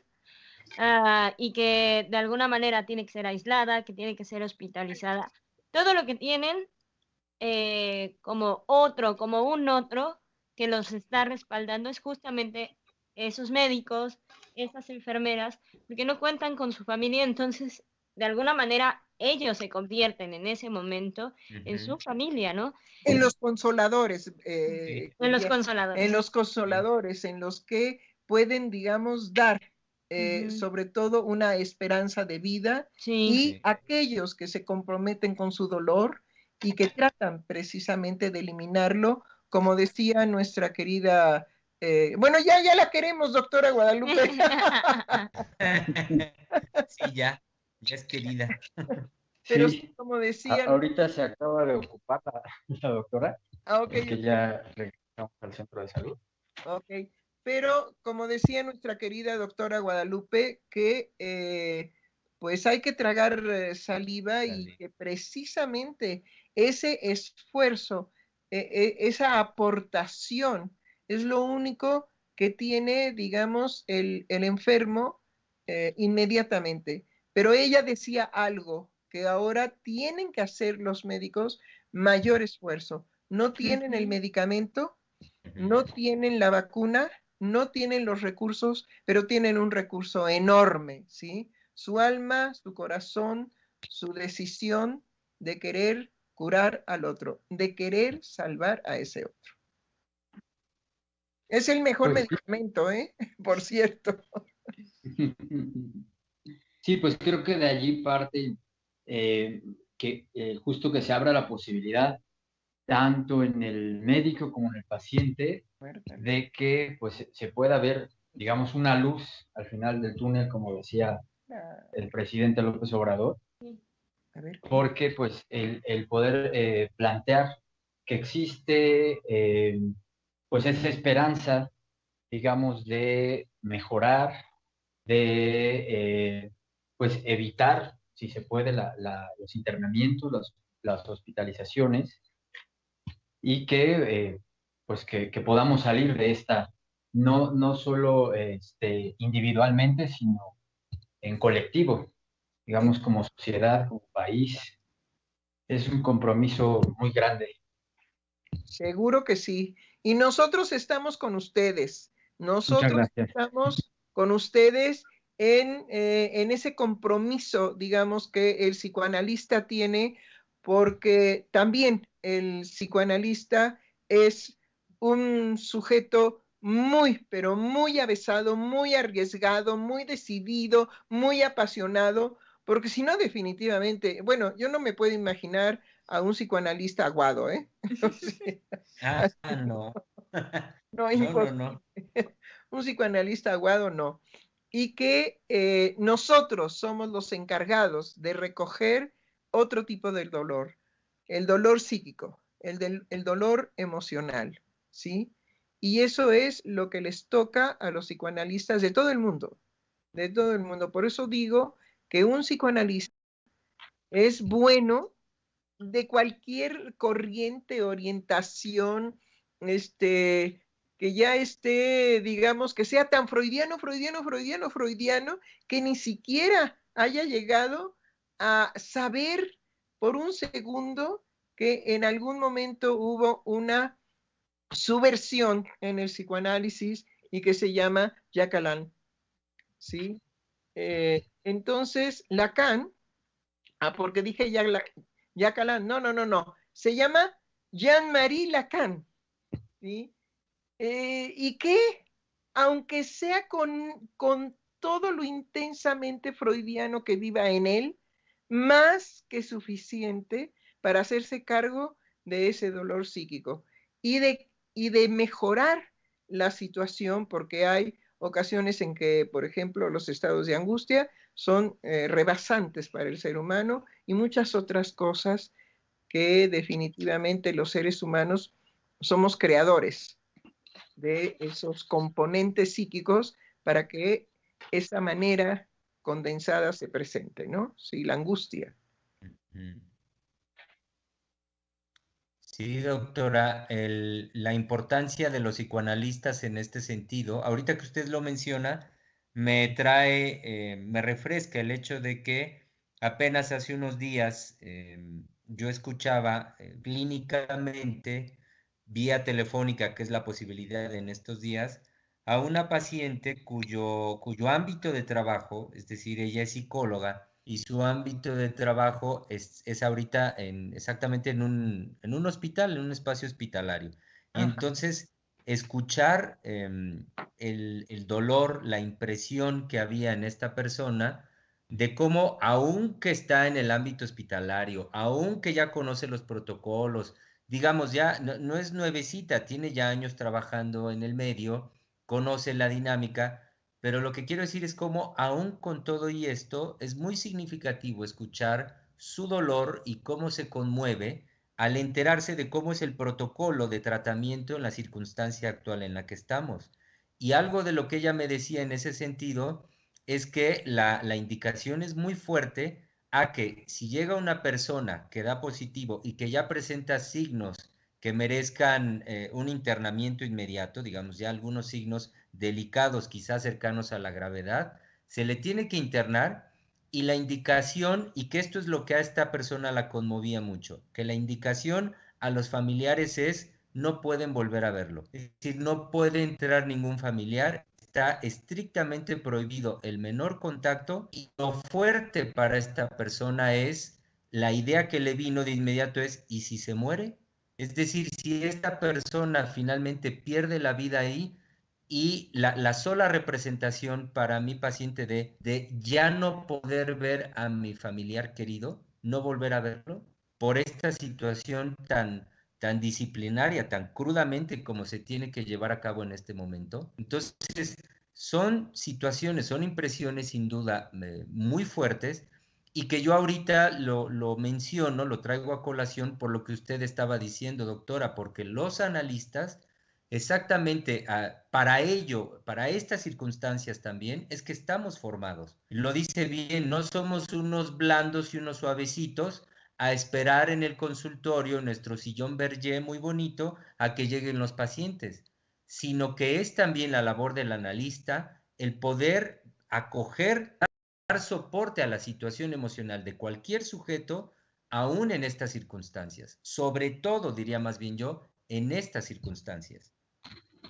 y que de alguna manera tiene que ser aislada, que tiene que ser hospitalizada, todo lo que tienen como un otro que los está respaldando es justamente esos médicos, esas enfermeras, porque no cuentan con su familia, entonces de alguna manera ellos se convierten en ese momento en su familia, ¿no? En los consoladores, En los consoladores. en los consoladores, en los que pueden, digamos, dar sobre todo una esperanza de vida, y aquellos que se comprometen con su dolor y que tratan precisamente de eliminarlo, como decía nuestra querida, bueno, ya la queremos, doctora Guadalupe. Sí, ya es querida. Pero Sí, como decía... ahorita se acaba de ocupar la doctora, Okay, que ya regresamos al centro de salud. Ok, pero como decía nuestra querida doctora Guadalupe, que pues hay que tragar saliva y que precisamente ese esfuerzo, esa aportación es lo único que tiene, digamos, el enfermo inmediatamente. Pero ella decía algo que ahora tienen que hacer los médicos mayor esfuerzo. No tienen el medicamento, no tienen la vacuna, no tienen los recursos, pero tienen un recurso enorme, ¿sí? Su alma, su corazón, su decisión de querer curar al otro, de querer salvar a ese otro. Es el mejor medicamento, ¿eh? Por cierto. Sí, pues creo que de allí parte que justo que se abra la posibilidad tanto en el médico como en el paciente, de que pues se pueda ver, digamos, una luz al final del túnel, como decía el presidente López Obrador, porque pues el poder plantear que existe pues esa esperanza, digamos, de mejorar, de pues evitar, si se puede, los internamientos, las hospitalizaciones, y que pues que podamos salir de esta, no solo individualmente, sino en colectivo, digamos, como sociedad, como país. Es un compromiso muy grande. Seguro que sí. Y nosotros estamos con ustedes. Nosotros estamos con ustedes en ese compromiso, digamos, que el psicoanalista tiene, porque también el psicoanalista es un sujeto muy, pero muy avesado, muy arriesgado, muy decidido, muy apasionado, porque si no, definitivamente, bueno, yo no me puedo imaginar a un psicoanalista aguado, ¿eh? No. No, No. un psicoanalista aguado no. Y que nosotros somos los encargados de recoger otro tipo de dolor, el dolor psíquico, el dolor emocional, ¿sí? Y eso es lo que les toca a los psicoanalistas de todo el mundo, de todo el mundo. Por eso digo que un psicoanalista es bueno de cualquier corriente, orientación, que ya esté, digamos, que sea tan freudiano, que ni siquiera haya llegado a saber por un segundo que en algún momento hubo una subversión en el psicoanálisis y que se llama Jacques Lacan, ¿sí? Entonces, Lacan, porque dije Jacques Lacan, no, se llama Jean-Marie Lacan, ¿sí? Y que, aunque sea con todo lo intensamente freudiano que viva en él, más que suficiente para hacerse cargo de ese dolor psíquico y de mejorar la situación, porque hay ocasiones en que, por ejemplo, los estados de angustia son rebasantes para el ser humano y muchas otras cosas que definitivamente los seres humanos somos creadores de esos componentes psíquicos para que esa manera condensada se presente, ¿no? Sí, la angustia. Sí, doctora, la importancia de los psicoanalistas en este sentido, ahorita que usted lo menciona, me refresca el hecho de que apenas hace unos días yo escuchaba clínicamente, vía telefónica, que es la posibilidad en estos días, a una paciente cuyo ámbito de trabajo, es decir, ella es psicóloga, y su ámbito de trabajo es ahorita exactamente en un hospital, en un espacio hospitalario. Y entonces, escuchar el dolor, la impresión que había en esta persona de cómo, aunque está en el ámbito hospitalario, aunque ya conoce los protocolos, digamos, ya no es nuevecita, tiene ya años trabajando en el medio, conoce la dinámica, pero lo que quiero decir es cómo, aún con todo y esto, es muy significativo escuchar su dolor y cómo se conmueve al enterarse de cómo es el protocolo de tratamiento en la circunstancia actual en la que estamos. Y algo de lo que ella me decía en ese sentido es que la indicación es muy fuerte a que si llega una persona que da positivo y que ya presenta signos que merezcan un internamiento inmediato, digamos ya algunos signos delicados, quizás cercanos a la gravedad, se le tiene que internar y la indicación, y que esto es lo que a esta persona la conmovía mucho, que la indicación a los familiares es no pueden volver a verlo. Es decir, no puede entrar ningún familiar, está estrictamente prohibido el menor contacto y lo fuerte para esta persona es la idea que le vino de inmediato es ¿y si se muere? Es decir, si esta persona finalmente pierde la vida ahí, y la sola representación para mi paciente de ya no poder ver a mi familiar querido, no volver a verlo, por esta situación tan disciplinaria, tan crudamente como se tiene que llevar a cabo en este momento. Entonces, son situaciones, son impresiones sin duda muy fuertes y que yo ahorita lo menciono, lo traigo a colación por lo que usted estaba diciendo, doctora, porque los analistas exactamente, para ello, para estas circunstancias también, es que estamos formados. Lo dice bien, no somos unos blandos y unos suavecitos a esperar en el consultorio nuestro sillón Berger muy bonito a que lleguen los pacientes, sino que es también la labor del analista el poder acoger, dar soporte a la situación emocional de cualquier sujeto, aún en estas circunstancias. Sobre todo, diría más bien yo, en estas circunstancias.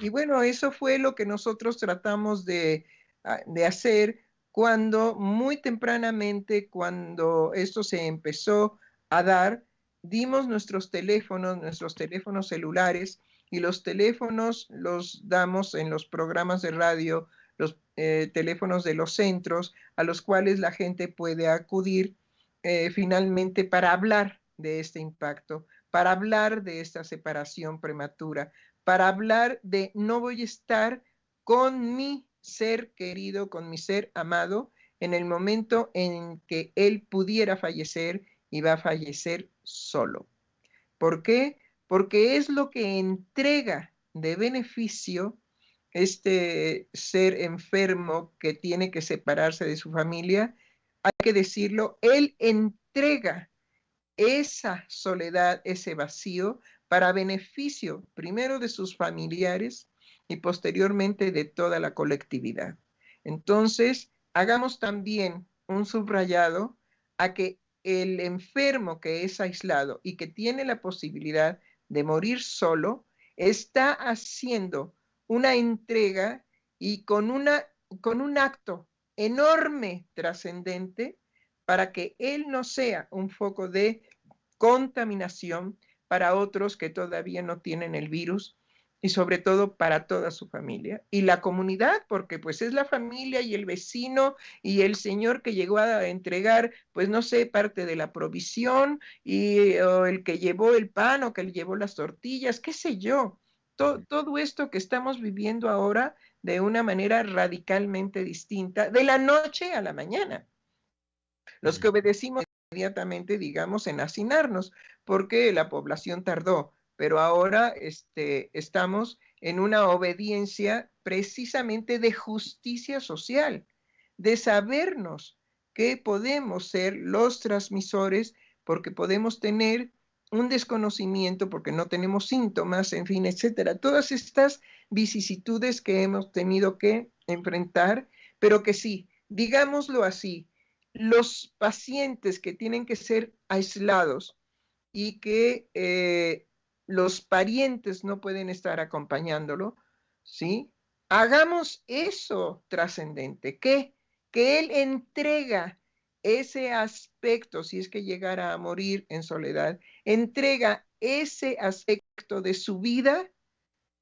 Y bueno, eso fue lo que nosotros tratamos de hacer cuando muy tempranamente, cuando esto se empezó a dar, dimos nuestros teléfonos celulares, y los teléfonos los damos en los programas de radio, los teléfonos de los centros a los cuales la gente puede acudir finalmente para hablar de este impacto, para hablar de esta separación prematura, para hablar de no voy a estar con mi ser querido, con mi ser amado, en el momento en que él pudiera fallecer y va a fallecer solo. ¿Por qué? Porque es lo que entrega de beneficio este ser enfermo que tiene que separarse de su familia, hay que decirlo, él entrega esa soledad, ese vacío, para beneficio primero de sus familiares y posteriormente de toda la colectividad. Entonces, hagamos también un subrayado a que el enfermo que es aislado y que tiene la posibilidad de morir solo, está haciendo una entrega y con un acto enorme, trascendente, para que él no sea un foco de contaminación para otros que todavía no tienen el virus y sobre todo para toda su familia y la comunidad, porque pues es la familia y el vecino y el señor que llegó a entregar, pues no sé, parte de la provisión o el que llevó el pan o que le llevó las tortillas, qué sé yo. Todo esto que estamos viviendo ahora de una manera radicalmente distinta, de la noche a la mañana. Los que obedecimos inmediatamente, digamos, en hacinarnos, porque la población tardó, pero ahora estamos en una obediencia precisamente de justicia social, de sabernos que podemos ser los transmisores porque podemos tener un desconocimiento, porque no tenemos síntomas, en fin, etcétera. Todas estas vicisitudes que hemos tenido que enfrentar, pero que sí, digámoslo así, los pacientes que tienen que ser aislados y que los parientes no pueden estar acompañándolo, ¿sí? Hagamos eso trascendente, que él entrega ese aspecto, si es que llegara a morir en soledad, entrega ese aspecto de su vida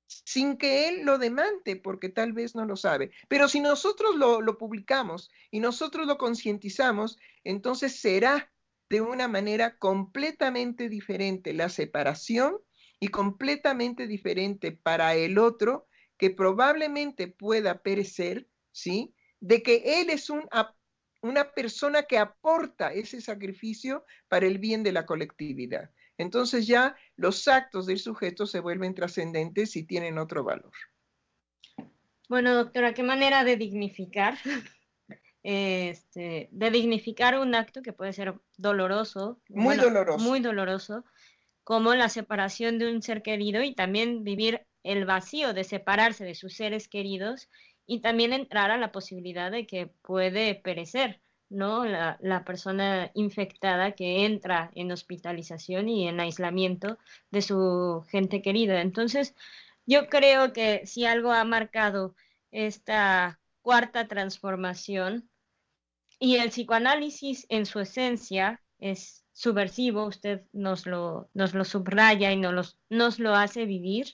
sin que él lo demande, porque tal vez no lo sabe. Pero si nosotros lo publicamos y nosotros lo concientizamos, entonces será de una manera completamente diferente la separación y completamente diferente para el otro, que probablemente pueda perecer, ¿sí? De que él es una persona que aporta ese sacrificio para el bien de la colectividad. Entonces ya los actos del sujeto se vuelven trascendentes y tienen otro valor. Bueno, doctora, qué manera de dignificar, de dignificar un acto que puede ser doloroso, Muy bueno, doloroso. muy doloroso, como la separación de un ser querido y también vivir el vacío de separarse de sus seres queridos y también entrar a la posibilidad de que puede perecer, ¿no? La persona infectada que entra en hospitalización y en aislamiento de su gente querida. Entonces, yo creo que si algo ha marcado esta cuarta transformación y el psicoanálisis en su esencia es subversivo, usted nos lo subraya y nos lo hace vivir,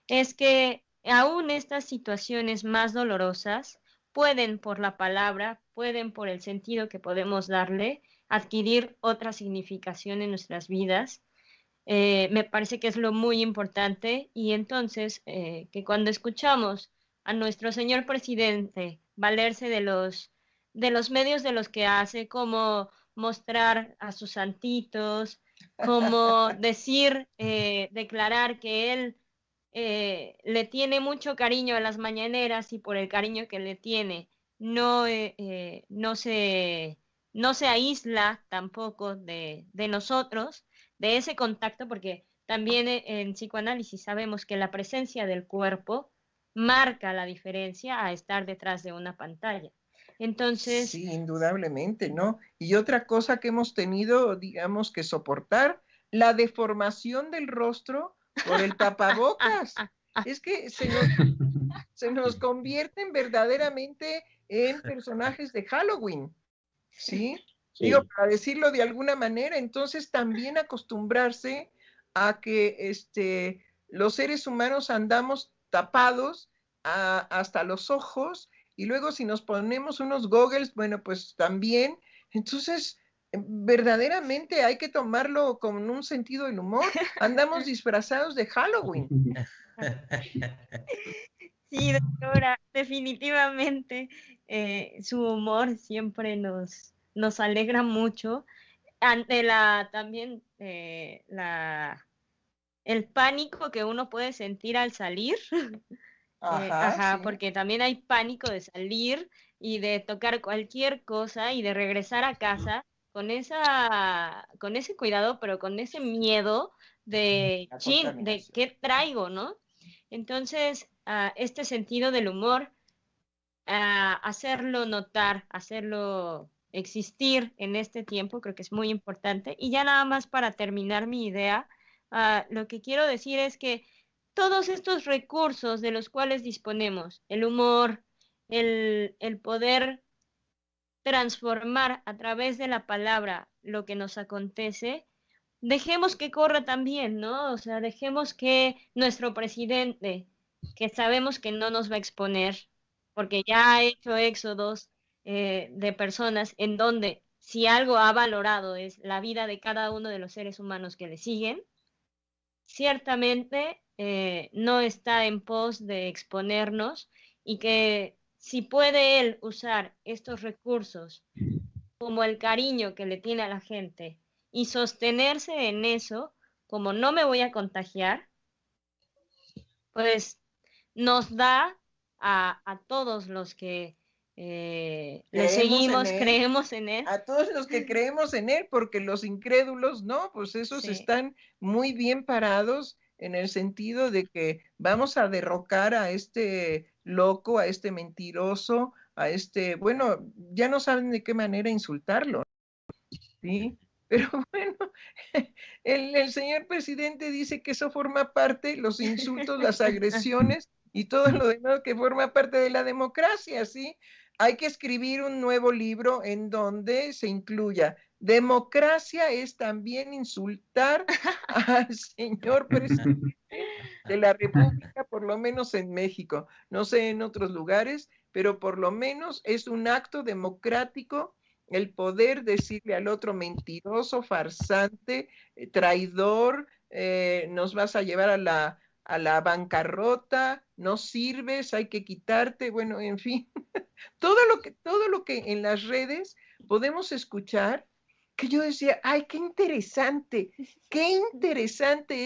es que aún estas situaciones más dolorosas pueden por la palabra, pueden por el sentido que podemos darle, adquirir otra significación en nuestras vidas. Me parece que es lo muy importante y entonces que cuando escuchamos a nuestro señor presidente valerse de los medios de los que hace, como mostrar a sus santitos, como decir, declarar que él le tiene mucho cariño a las mañaneras y por el cariño que le tiene no se aísla tampoco de nosotros, de ese contacto, porque también en psicoanálisis sabemos que la presencia del cuerpo marca la diferencia a estar detrás de una pantalla. Entonces, sí, indudablemente, ¿no? Y otra cosa que hemos tenido, digamos, que soportar, la deformación del rostro por el tapabocas. Es que se nos convierten verdaderamente en personajes de Halloween, ¿sí? Sí. Digo, para decirlo de alguna manera, entonces también acostumbrarse a que los seres humanos andamos tapados hasta los ojos y luego si nos ponemos unos goggles, bueno, pues también. Entonces, verdaderamente hay que tomarlo con un sentido del humor. Andamos disfrazados de Halloween. sí, doctora, definitivamente su humor siempre nos alegra mucho ante también el pánico que uno puede sentir al salir. Ajá, sí. porque también hay pánico de salir y de tocar cualquier cosa y de regresar a casa con ese cuidado, pero con ese miedo de, La chin, de contaminación. qué traigo, ¿no? Entonces, este sentido del humor, hacerlo notar, hacerlo existir en este tiempo, creo que es muy importante. Y ya nada más para terminar mi idea, lo que quiero decir es que todos estos recursos de los cuales disponemos, el humor, el poder transformar a través de la palabra lo que nos acontece, dejemos que corra también, ¿no? O sea, dejemos que nuestro presidente, que sabemos que no nos va a exponer, porque ya ha hecho éxodos de personas en donde si algo ha valorado es la vida de cada uno de los seres humanos que le siguen, ciertamente no está en pos de exponernos y que si puede él usar estos recursos como el cariño que le tiene a la gente y sostenerse en eso, como no me voy a contagiar, pues nos da a todos los que le Creemos en seguimos, él, creemos en él. a todos los que creemos en él, porque los incrédulos no, pues esos Sí. están muy bien parados en el sentido de que vamos a derrocar a este loco, a este mentiroso, a este, bueno, ya no saben de qué manera insultarlo, ¿sí? Pero bueno, el señor presidente dice que eso forma parte, los insultos, las agresiones y todo lo demás que forma parte de la democracia, ¿sí? Hay que escribir un nuevo libro en donde se incluya democracia es también insultar al señor presidente de la República, por lo menos en México, no sé en otros lugares, pero por lo menos es un acto democrático el poder decirle al otro mentiroso, farsante, traidor, nos vas a llevar a la bancarrota, no sirves, hay que quitarte, bueno, en fin, todo lo que en las redes podemos escuchar, que yo decía, ay, qué interesante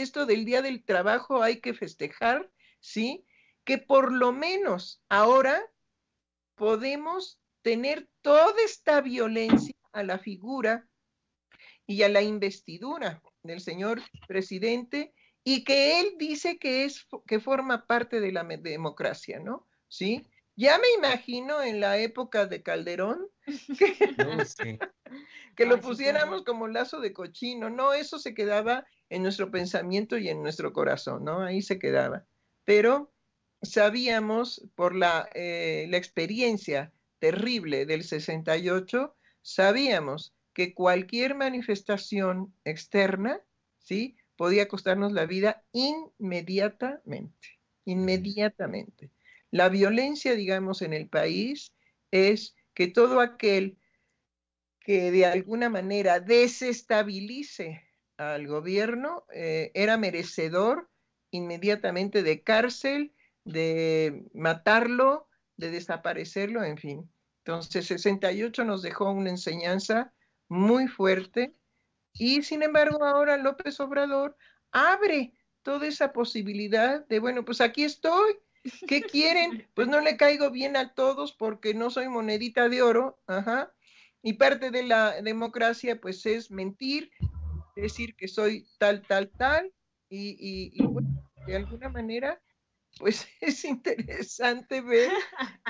esto del Día del Trabajo, hay que festejar, ¿sí? Que por lo menos ahora podemos tener toda esta violencia a la figura y a la investidura del señor presidente y que él dice que forma parte de la democracia, ¿no? ¿Sí? Ya me imagino en la época de Calderón que lo pusiéramos como lazo de cochino, no, eso se quedaba en nuestro pensamiento y en nuestro corazón, ¿no? Ahí se quedaba. Pero sabíamos por la experiencia terrible del 68, sabíamos que cualquier manifestación externa, ¿sí? Podía costarnos la vida inmediatamente, inmediatamente. La violencia, digamos, en el país es que todo aquel que de alguna manera desestabilice al gobierno era merecedor inmediatamente de cárcel, de matarlo, de desaparecerlo, en fin. Entonces, 68 nos dejó una enseñanza muy fuerte y sin embargo ahora López Obrador abre toda esa posibilidad de, bueno, pues aquí estoy, ¿qué quieren? Pues no le caigo bien a todos porque no soy monedita de oro, ajá. Y parte de la democracia pues es mentir, decir que soy tal, tal, tal, y bueno, de alguna manera pues es interesante ver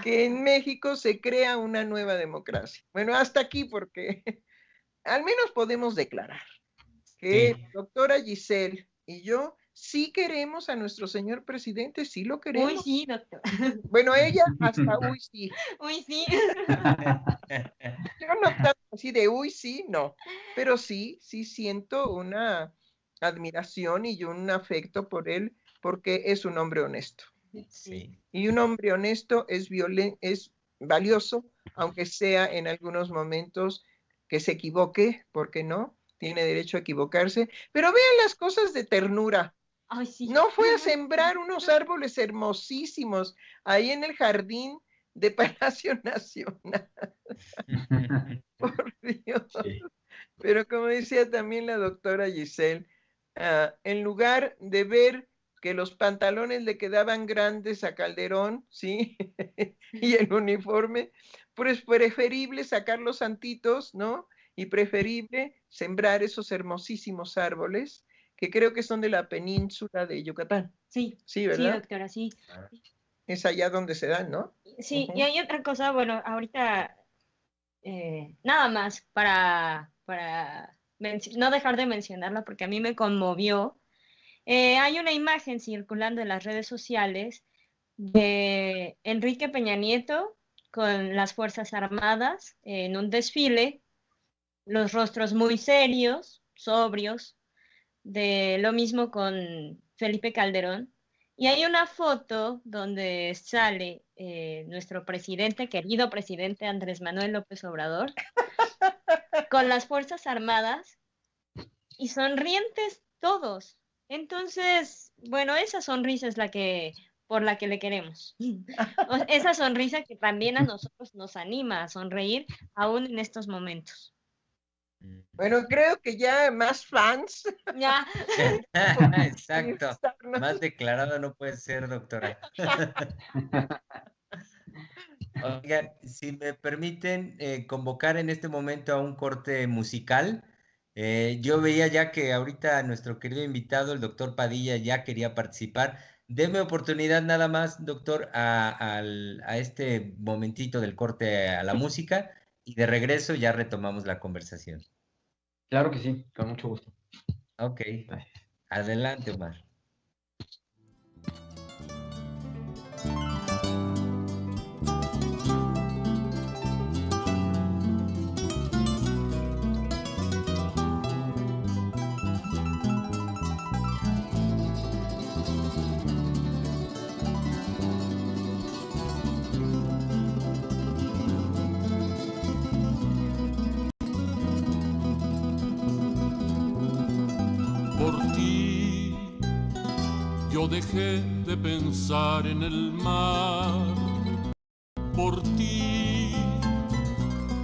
que en México se crea una nueva democracia. Bueno, hasta aquí porque al menos podemos declarar que Sí. doctora Giselle y yo sí queremos a nuestro señor presidente, sí lo Uy, queremos. sí, doctor. Bueno, ella hasta uy sí. Uy, sí. Yo no tanto así de uy sí, no. Pero sí, sí siento una admiración y un afecto por él porque es un hombre honesto. Sí. Y un hombre honesto es valioso, aunque sea en algunos momentos que se equivoque, ¿por qué no? Tiene derecho a equivocarse. Pero vean las cosas de ternura. Ay, sí. No fue a sembrar unos árboles hermosísimos ahí en el jardín de Palacio Nacional. Por Dios. Sí. Pero como decía también la doctora Giselle, en lugar de ver que los pantalones le quedaban grandes a Calderón, ¿sí? Y el uniforme, pues preferible sacar los santitos, ¿no? Y preferible sembrar esos hermosísimos árboles que creo que son de la península de Yucatán. Sí, Sí, sí, ¿verdad? doctora, sí. Es allá donde se dan, ¿no? Sí, y Ujú. hay otra cosa, bueno, ahorita nada más para no dejar de mencionarla porque a mí me conmovió. Hay una imagen circulando en las redes sociales de Enrique Peña Nieto con las Fuerzas Armadas en un desfile, los rostros muy serios, sobrios, de lo mismo con Felipe Calderón. Y hay una foto donde sale nuestro presidente, querido presidente Andrés Manuel López Obrador, con las Fuerzas Armadas y sonrientes todos. Entonces, bueno, esa sonrisa es por la que le queremos. Esa sonrisa que también a nosotros nos anima a sonreír aún en estos momentos. Bueno, creo que ya más fans. Ya. Exacto. Más declarado no puede ser, doctora. Oigan, si me permiten convocar en este momento a un corte musical. Yo veía ya que ahorita nuestro querido invitado, el doctor Padilla, ya quería participar. Deme oportunidad nada más, doctor, a este momentito del corte a la música y de regreso ya retomamos la conversación. Claro que sí, con mucho gusto. Ok, adelante, Omar. Por ti yo dejé de pensar en el mar. Por ti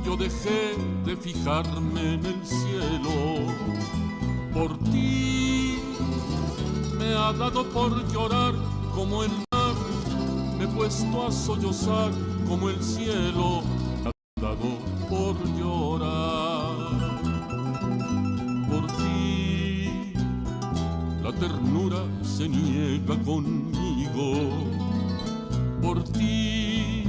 yo dejé de fijarme en el cielo. Por ti me ha dado por llorar como el mar. Me he puesto a sollozar como el cielo. Me ha dado por llorar. Por ti la ternura se niega conmigo. Por ti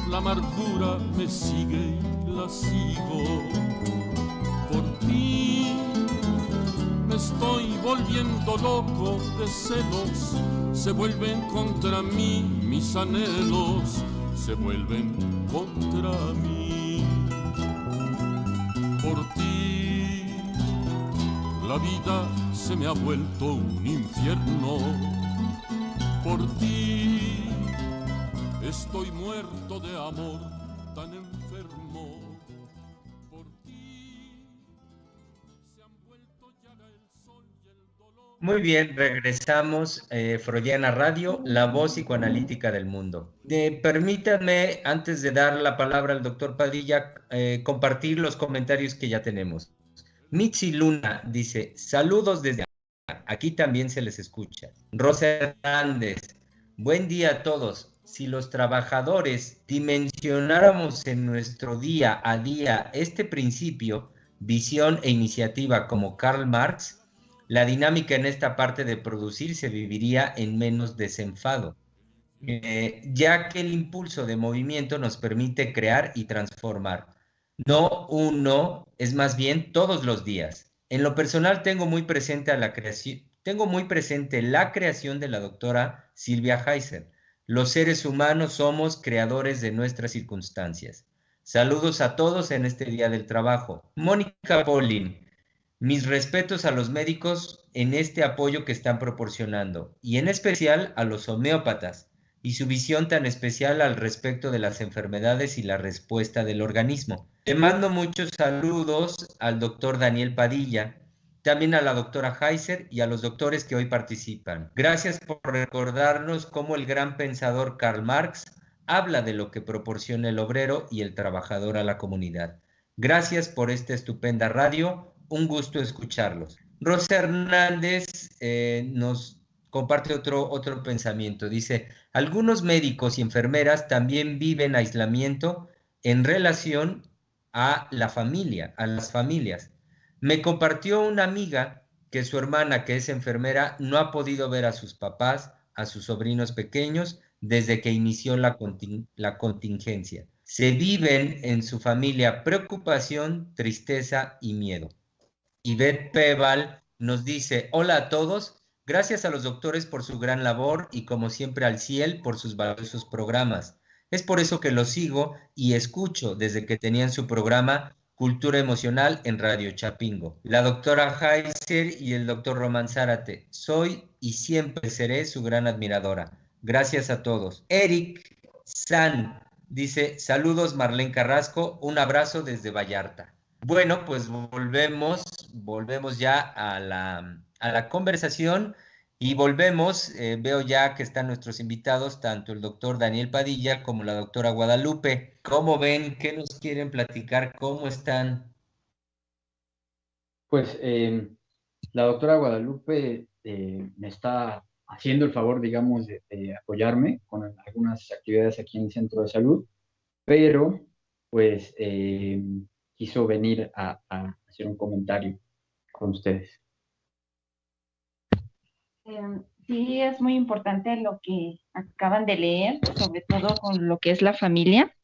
la amargura me sigue y la sigo. Por ti me estoy volviendo loco de celos. Se vuelven contra mí mis anhelos. Se vuelven contra mí. Por ti la vida se me ha vuelto un infierno. Por ti estoy muerto de amor, tan enfermo. Por ti se han vuelto llaga el sol y el dolor. Muy bien, regresamos, Freudiana Radio, la voz psicoanalítica del mundo. Permítanme, antes de dar la palabra al doctor Padilla, compartir los comentarios que ya tenemos. Mitzi Luna dice, saludos desde aquí también se les escucha. Rosa Hernández, buen día a todos. Si los trabajadores dimensionáramos en nuestro día a día este principio, visión e iniciativa como Karl Marx, la dinámica en esta parte de producir se viviría en menos desenfado, ya que el impulso de movimiento nos permite crear y transformar. No uno, es más bien todos los días. En lo personal tengo muy presente la creación de la doctora Silvia Heiser. Los seres humanos somos creadores de nuestras circunstancias. Saludos a todos en este Día del Trabajo. Mónica Polin, mis respetos a los médicos en este apoyo que están proporcionando y en especial a los homeópatas y su visión tan especial al respecto de las enfermedades y la respuesta del organismo. Te mando muchos saludos al doctor Daniel Padilla, también a la doctora Heiser y a los doctores que hoy participan. Gracias por recordarnos cómo el gran pensador Karl Marx habla de lo que proporciona el obrero y el trabajador a la comunidad. Gracias por esta estupenda radio, un gusto escucharlos. Rosa Hernández nos comparte otro pensamiento. Dice, algunos médicos y enfermeras también viven aislamiento en relación a la familia, a las familias. Me compartió una amiga que su hermana, que es enfermera, no ha podido ver a sus papás, a sus sobrinos pequeños, desde que inició la contingencia. Se viven en su familia preocupación, tristeza y miedo. Ivette Peval nos dice, hola a todos, gracias a los doctores por su gran labor y como siempre al CIEL por sus valiosos programas. Es por eso que los sigo y escucho desde que tenían su programa Cultura Emocional en Radio Chapingo. La doctora Heiser y el doctor Román Zárate, soy y siempre seré su gran admiradora. Gracias a todos. Eric San dice, saludos Marlene Carrasco, un abrazo desde Vallarta. Bueno, pues volvemos ya a la conversación y volvemos, veo ya que están nuestros invitados, tanto el doctor Daniel Padilla como la doctora Guadalupe. ¿Cómo ven? ¿Qué nos quieren platicar? ¿Cómo están? Pues la doctora Guadalupe me está haciendo el favor, digamos, de apoyarme con algunas actividades aquí en el centro de salud, pero pues quiso venir a hacer un comentario con ustedes. Sí, es muy importante lo que acaban de leer, sobre todo con lo que es la familia.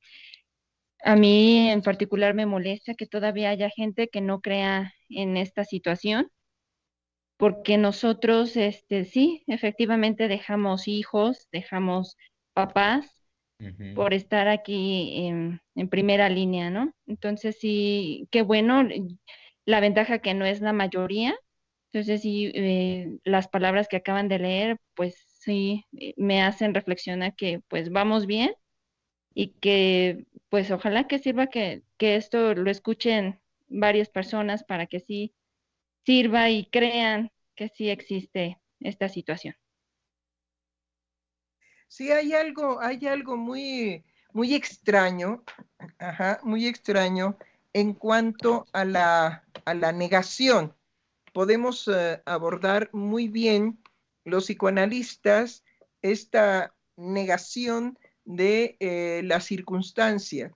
A mí en particular me molesta que todavía haya gente que no crea en esta situación, porque nosotros, sí, efectivamente dejamos hijos, dejamos papás por estar aquí en primera línea, ¿no? Entonces sí, qué bueno, la ventaja que no es la mayoría. Entonces sí, las palabras que acaban de leer, pues sí, me hacen reflexionar que pues vamos bien y que pues ojalá que sirva que esto lo escuchen varias personas para que sí sirva y crean que sí existe esta situación. Sí, hay algo muy, muy extraño, muy extraño en cuanto a la negación. Podemos abordar muy bien los psicoanalistas esta negación de la circunstancia.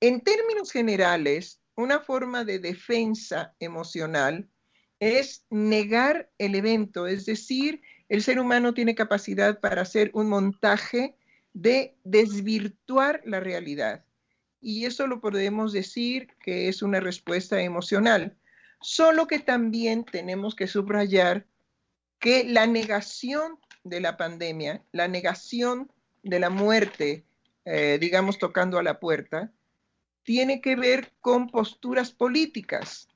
En términos generales, una forma de defensa emocional es negar el evento, es decir, el ser humano tiene capacidad para hacer un montaje de desvirtuar la realidad. Y eso lo podemos decir que es una respuesta emocional. Solo que también tenemos que subrayar que la negación de la pandemia, la negación de la muerte, digamos, tocando a la puerta, tiene que ver con posturas políticas.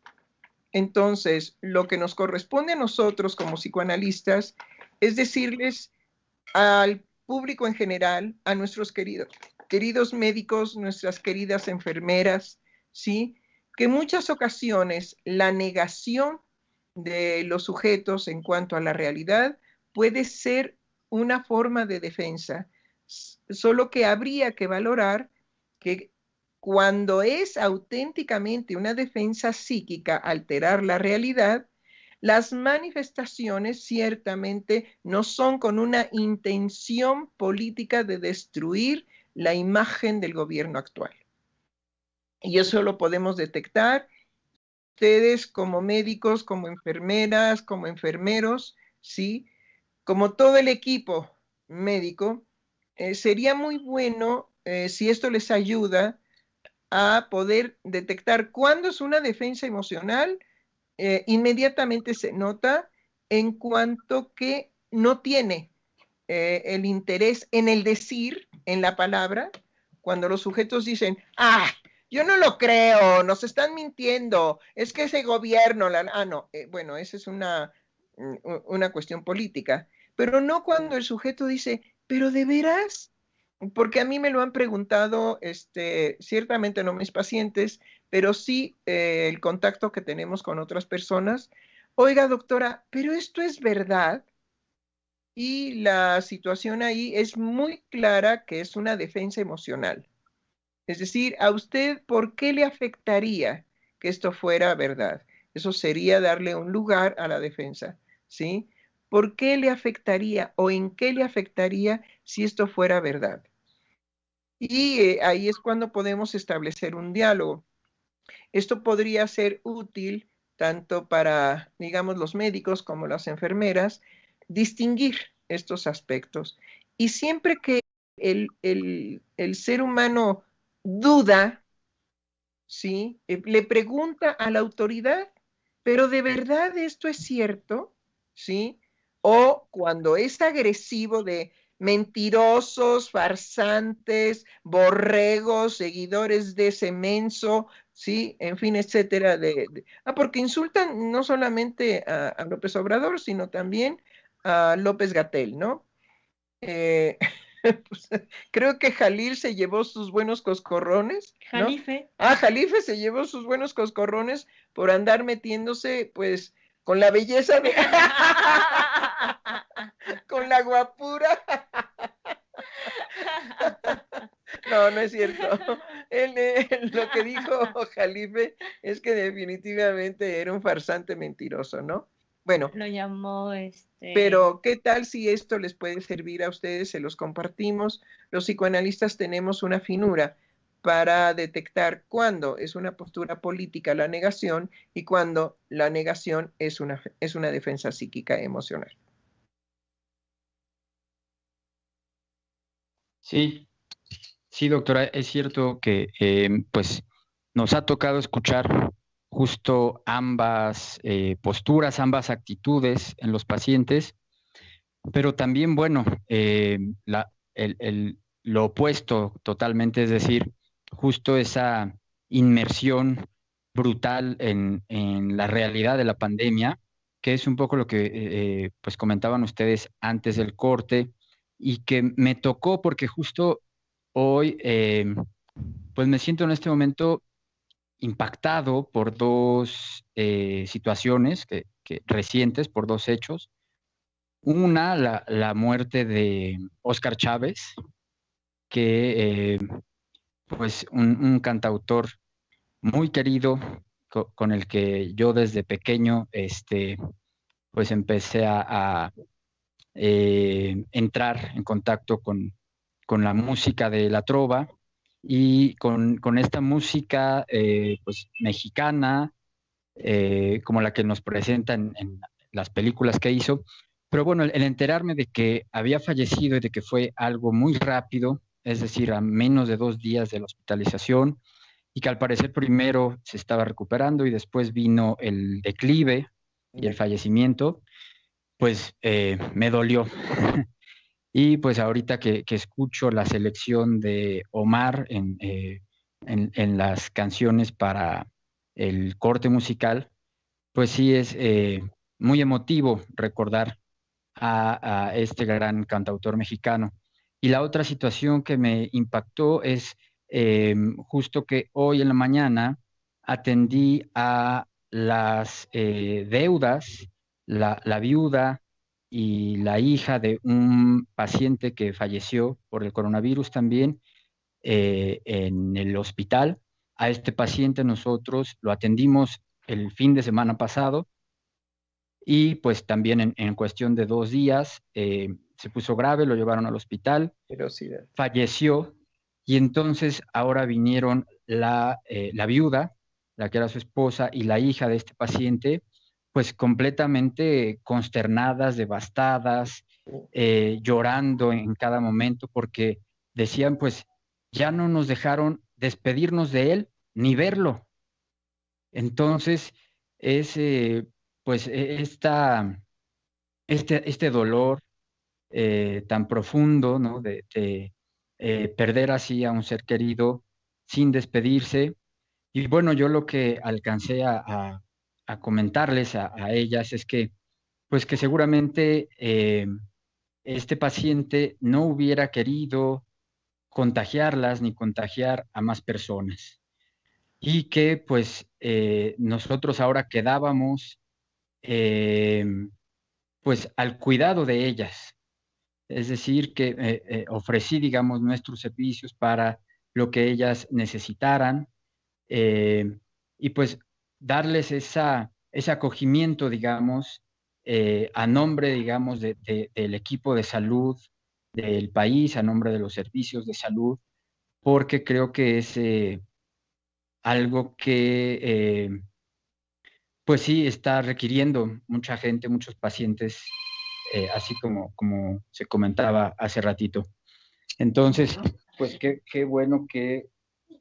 Entonces, lo que nos corresponde a nosotros como psicoanalistas es decirles al público en general, a nuestros queridos médicos, nuestras queridas enfermeras, ¿sí? Que en muchas ocasiones la negación de los sujetos en cuanto a la realidad puede ser una forma de defensa, solo que habría que valorar que cuando es auténticamente una defensa psíquica alterar la realidad, las manifestaciones ciertamente no son con una intención política de destruir la imagen del gobierno actual. Y eso lo podemos detectar ustedes como médicos, como enfermeras, como enfermeros, ¿sí? Como todo el equipo médico, sería muy bueno si esto les ayuda a poder detectar cuándo es una defensa emocional. Inmediatamente se nota en cuanto que no tiene el interés en el decir, en la palabra, cuando los sujetos dicen, yo no lo creo, nos están mintiendo, es que ese gobierno, bueno, esa es una cuestión política, pero no cuando el sujeto dice, pero de veras, porque a mí me lo han preguntado, ciertamente no mis pacientes, pero sí el contacto que tenemos con otras personas. Oiga, doctora, pero esto es verdad. Y la situación ahí es muy clara que es una defensa emocional. Es decir, a usted, ¿por qué le afectaría que esto fuera verdad? Eso sería darle un lugar a la defensa, ¿sí? ¿por qué le afectaría o en qué le afectaría si esto fuera verdad? Y ahí es cuando podemos establecer un diálogo. Esto podría ser útil tanto para, digamos, los médicos como las enfermeras, distinguir estos aspectos. Y siempre que el ser humano duda, ¿sí? Le pregunta a la autoridad, ¿pero de verdad esto es cierto? ¿Sí? O cuando es agresivo de mentirosos, farsantes, borregos, seguidores de ese menso, ¿sí? En fin, etcétera. Porque insultan no solamente a López Obrador, sino también a López Gatell, ¿no? Eh, pues, creo que Jalil se llevó sus buenos coscorrones, ¿no? Jalife. Jalife se llevó sus buenos coscorrones por andar metiéndose, pues, con la belleza de... con la guapura. No, no es cierto. Lo que dijo Jalife es que definitivamente era un farsante mentiroso, ¿no? Bueno, Lo llamó pero ¿qué tal si esto les puede servir a ustedes? Se los compartimos. Los psicoanalistas tenemos una finura para detectar cuándo es una postura política la negación y cuándo la negación es una defensa psíquica emocional. Sí, sí, doctora, es cierto que pues nos ha tocado escuchar justo ambas posturas, ambas actitudes en los pacientes, pero también, bueno, lo opuesto totalmente, es decir, justo esa inmersión brutal en la realidad de la pandemia, que es un poco lo que pues comentaban ustedes antes del corte y que me tocó porque justo hoy pues me siento en este momento impactado por dos situaciones recientes, por dos hechos. Una, la muerte de Óscar Chávez, que pues un cantautor muy querido con el que yo desde pequeño pues empecé a entrar en contacto con la música de la trova y con esta música pues mexicana como la que nos presentan en las películas que hizo. Pero bueno, el enterarme de que había fallecido y de que fue algo muy rápido, es decir, a menos de 2 días de la hospitalización, y que al parecer primero se estaba recuperando y después vino el declive y el fallecimiento, pues me dolió. Y pues ahorita que escucho la selección de Omar en las canciones para el corte musical, pues sí es muy emotivo recordar a este gran cantautor mexicano. Y la otra situación que me impactó es justo que hoy en la mañana atendí a las deudas, la viuda y la hija de un paciente que falleció por el coronavirus también en el hospital. A este paciente nosotros lo atendimos el fin de semana pasado y pues también en cuestión de 2 días se puso grave, lo llevaron al hospital, Ferocidad. falleció y entonces ahora vinieron la viuda, la que era su esposa, y la hija de este paciente, pues completamente consternadas, devastadas, llorando en cada momento porque decían pues ya no nos dejaron despedirnos de él ni verlo. Entonces es pues este dolor tan profundo, ¿no? De perder así a un ser querido sin despedirse. Y bueno, yo lo que alcancé a comentarles a ellas es que, pues que seguramente este paciente no hubiera querido contagiarlas ni contagiar a más personas. Y que pues nosotros ahora quedábamos eh, pues al cuidado de ellas. Es decir, que ofrecí, digamos, nuestros servicios para lo que ellas necesitaran y pues darles ese acogimiento, digamos, a nombre, digamos, del equipo de salud del país, a nombre de los servicios de salud, porque creo que es algo que, pues sí, está requiriendo mucha gente, muchos pacientes, así como se comentaba hace ratito. Entonces, pues qué bueno que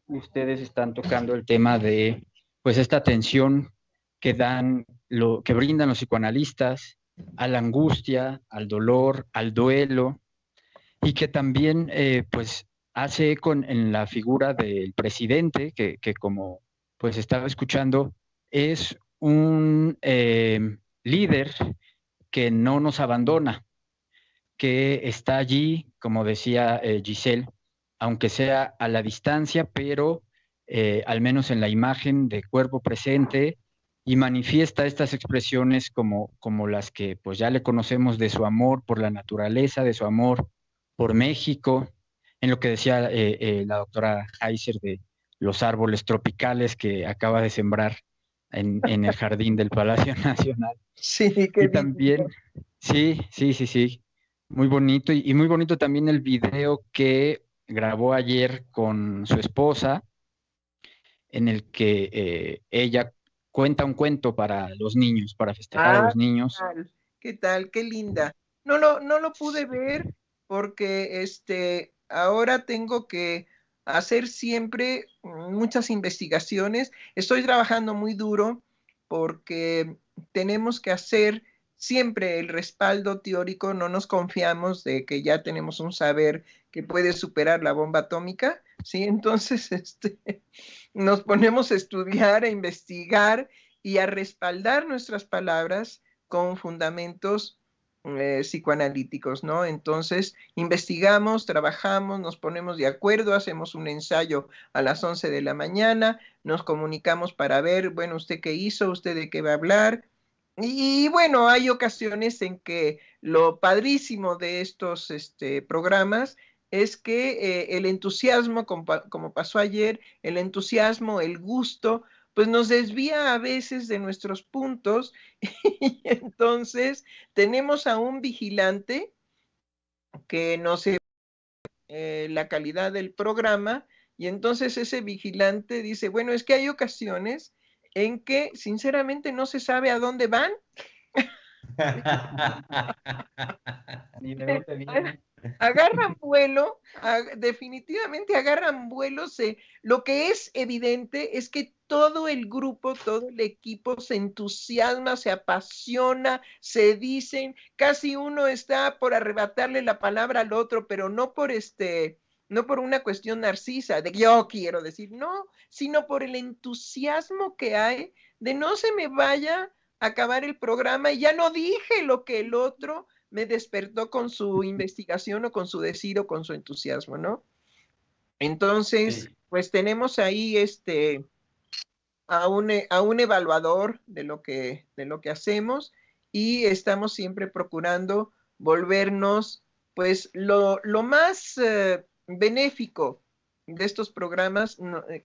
ustedes están tocando el tema de, pues, esta atención que que brindan los psicoanalistas a la angustia, al dolor, al duelo, y que también, pues, hace eco en la figura del presidente, que como pues estaba escuchando, es un líder que no nos abandona, que está allí, como decía Giselle, aunque sea a la distancia, pero al menos en la imagen de cuerpo presente, y manifiesta estas expresiones como las que pues ya le conocemos, de su amor por la naturaleza, de su amor por México, en lo que decía la doctora Heiser de los árboles tropicales que acaba de sembrar en el jardín del Palacio Nacional. Sí, qué Y también, sí, muy bonito. Y muy bonito también el video que grabó ayer con su esposa, en el que ella cuenta un cuento para los niños, para festejar a los niños. ¿Qué tal? Qué linda. No lo pude ver porque ahora tengo que hacer siempre muchas investigaciones. Estoy trabajando muy duro porque tenemos que hacer siempre el respaldo teórico. No nos confiamos de que ya tenemos un saber que puede superar la bomba atómica, ¿sí? Entonces, nos ponemos a estudiar, a investigar y a respaldar nuestras palabras con fundamentos psicoanalíticos, ¿no? Entonces, investigamos, trabajamos, nos ponemos de acuerdo, hacemos un ensayo a las 11 de la mañana, nos comunicamos para ver, bueno, usted qué hizo, usted de qué va a hablar. Y bueno, hay ocasiones en que lo padrísimo de estos programas es que el entusiasmo, como pasó ayer, el entusiasmo, el gusto, pues nos desvía a veces de nuestros puntos y entonces tenemos a un vigilante que no sé la calidad del programa y entonces ese vigilante dice, bueno, es que hay ocasiones en que sinceramente no se sabe a dónde van. Ni de dónde viene. Agarran vuelo, definitivamente agarran vuelo. Lo que es evidente es que todo el grupo, todo el equipo se entusiasma, se apasiona, se dicen, casi uno está por arrebatarle la palabra al otro, pero no por no por una cuestión narcisa, de que yo quiero decir, no, sino por el entusiasmo que hay de no se me vaya a acabar el programa y ya no dije lo que el otro me despertó con su investigación o con su decir o con su entusiasmo, ¿no? Entonces, sí, pues tenemos ahí a un evaluador de lo que hacemos y estamos siempre procurando volvernos pues lo más benéfico de estos programas.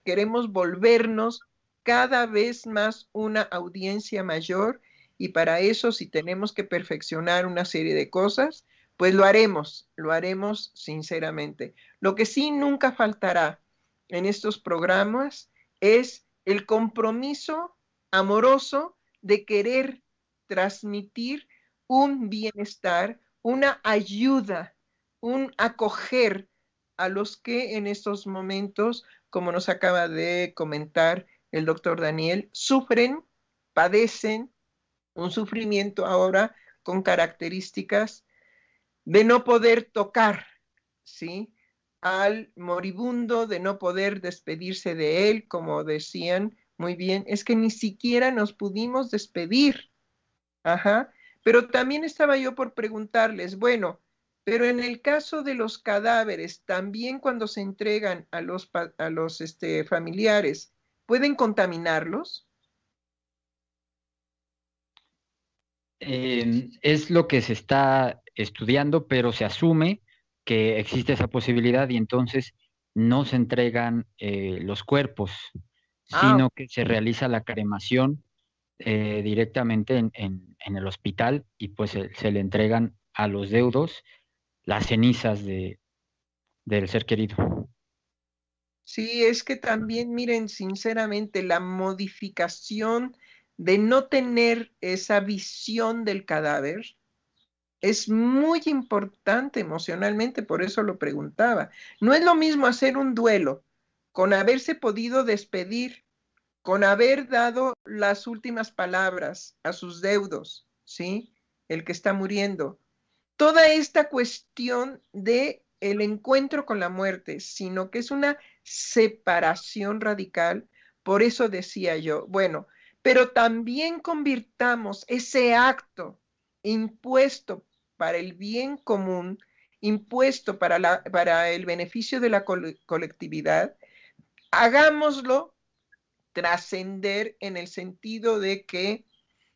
Queremos volvernos cada vez más una audiencia mayor y para eso, si tenemos que perfeccionar una serie de cosas, pues lo haremos sinceramente. Lo que sí nunca faltará en estos programas es el compromiso amoroso de querer transmitir un bienestar, una ayuda, un acoger a los que en estos momentos, como nos acaba de comentar el doctor Daniel, sufren, padecen un sufrimiento ahora con características de no poder tocar, ¿sí? Al moribundo, de no poder despedirse de él, como decían muy bien, es que ni siquiera nos pudimos despedir. Ajá. Pero también estaba yo por preguntarles, bueno, pero en el caso de los cadáveres, también cuando se entregan a los familiares, ¿pueden contaminarlos? Es lo que se está estudiando, pero se asume que existe esa posibilidad y entonces no se entregan los cuerpos, sino que se realiza la cremación directamente en el hospital y pues se le entregan a los deudos las cenizas del ser querido. Sí, es que también, miren, sinceramente, la modificación de no tener esa visión del cadáver es muy importante emocionalmente, por eso lo preguntaba. No es lo mismo hacer un duelo con haberse podido despedir, con haber dado las últimas palabras a sus deudos, ¿sí? El que está muriendo. Toda esta cuestión de el encuentro con la muerte, sino que es una separación radical. Por eso decía yo, bueno, pero también convirtamos ese acto impuesto para el bien común, impuesto para el beneficio de la colectividad, hagámoslo trascender en el sentido de que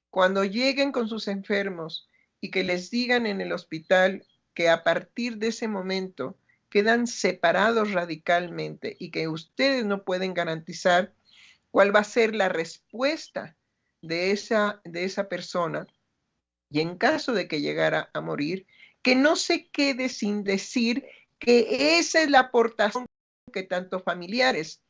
cuando lleguen con sus enfermos y que les digan en el hospital que a partir de ese momento quedan separados radicalmente y que ustedes no pueden garantizar cuál va a ser la respuesta de esa persona, y en caso de que llegara a morir, que no se quede sin decir que esa es la aportación que tanto familiares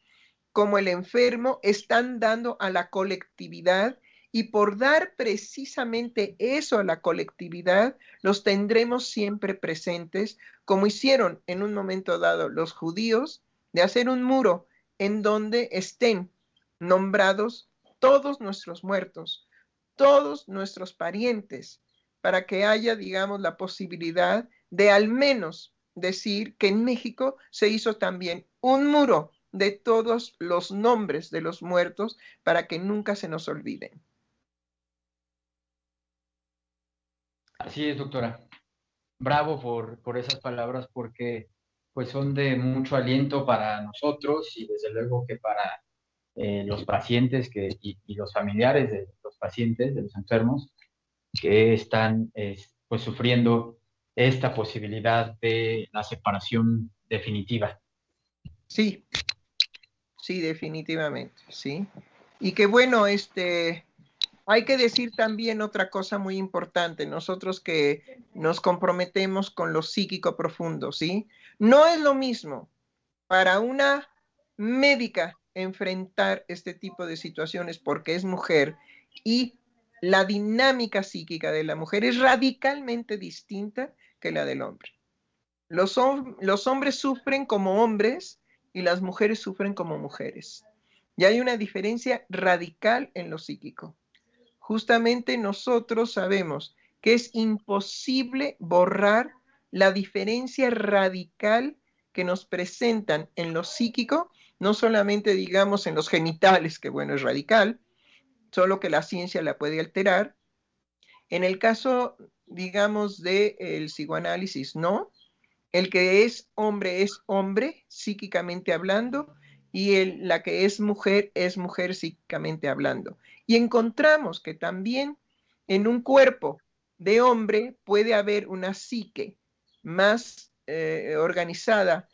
como el enfermo están dando a la colectividad, y por dar precisamente eso a la colectividad, los tendremos siempre presentes, como hicieron en un momento dado los judíos, de hacer un muro en donde estén nombrados todos nuestros muertos, todos nuestros parientes, para que haya, digamos, la posibilidad de al menos decir que en México se hizo también un muro de todos los nombres de los muertos para que nunca se nos olviden. Así es, doctora. Bravo por esas palabras porque pues son de mucho aliento para nosotros y desde luego que para los pacientes y los familiares de los pacientes, de los enfermos, que están pues sufriendo esta posibilidad de la separación definitiva. Sí, sí, definitivamente, sí. Y que bueno, hay que decir también otra cosa muy importante, nosotros que nos comprometemos con lo psíquico profundo, ¿sí? No es lo mismo para una médica enfrentar este tipo de situaciones porque es mujer, y la dinámica psíquica de la mujer es radicalmente distinta que la del hombre. Los hombres sufren como hombres y las mujeres sufren como mujeres. Y hay una diferencia radical en lo psíquico. Justamente nosotros sabemos que es imposible borrar la diferencia radical que nos presentan en lo psíquico, no solamente digamos en los genitales, que bueno, es radical, solo que la ciencia la puede alterar. En el caso, digamos, del psicoanálisis, no. El que es hombre, psíquicamente hablando, y la que es mujer psíquicamente hablando. Y encontramos que también en un cuerpo de hombre puede haber una psique más organizada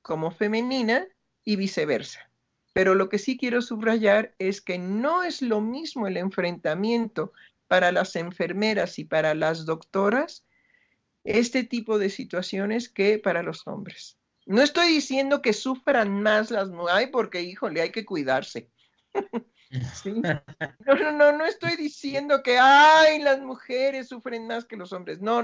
como femenina y viceversa. Pero lo que sí quiero subrayar es que no es lo mismo el enfrentamiento para las enfermeras y para las doctoras este tipo de situaciones que para los hombres. No estoy diciendo que sufran más las mujeres, porque híjole, hay que cuidarse. ¿Sí? No estoy diciendo que ay, las mujeres sufren más que los hombres. No.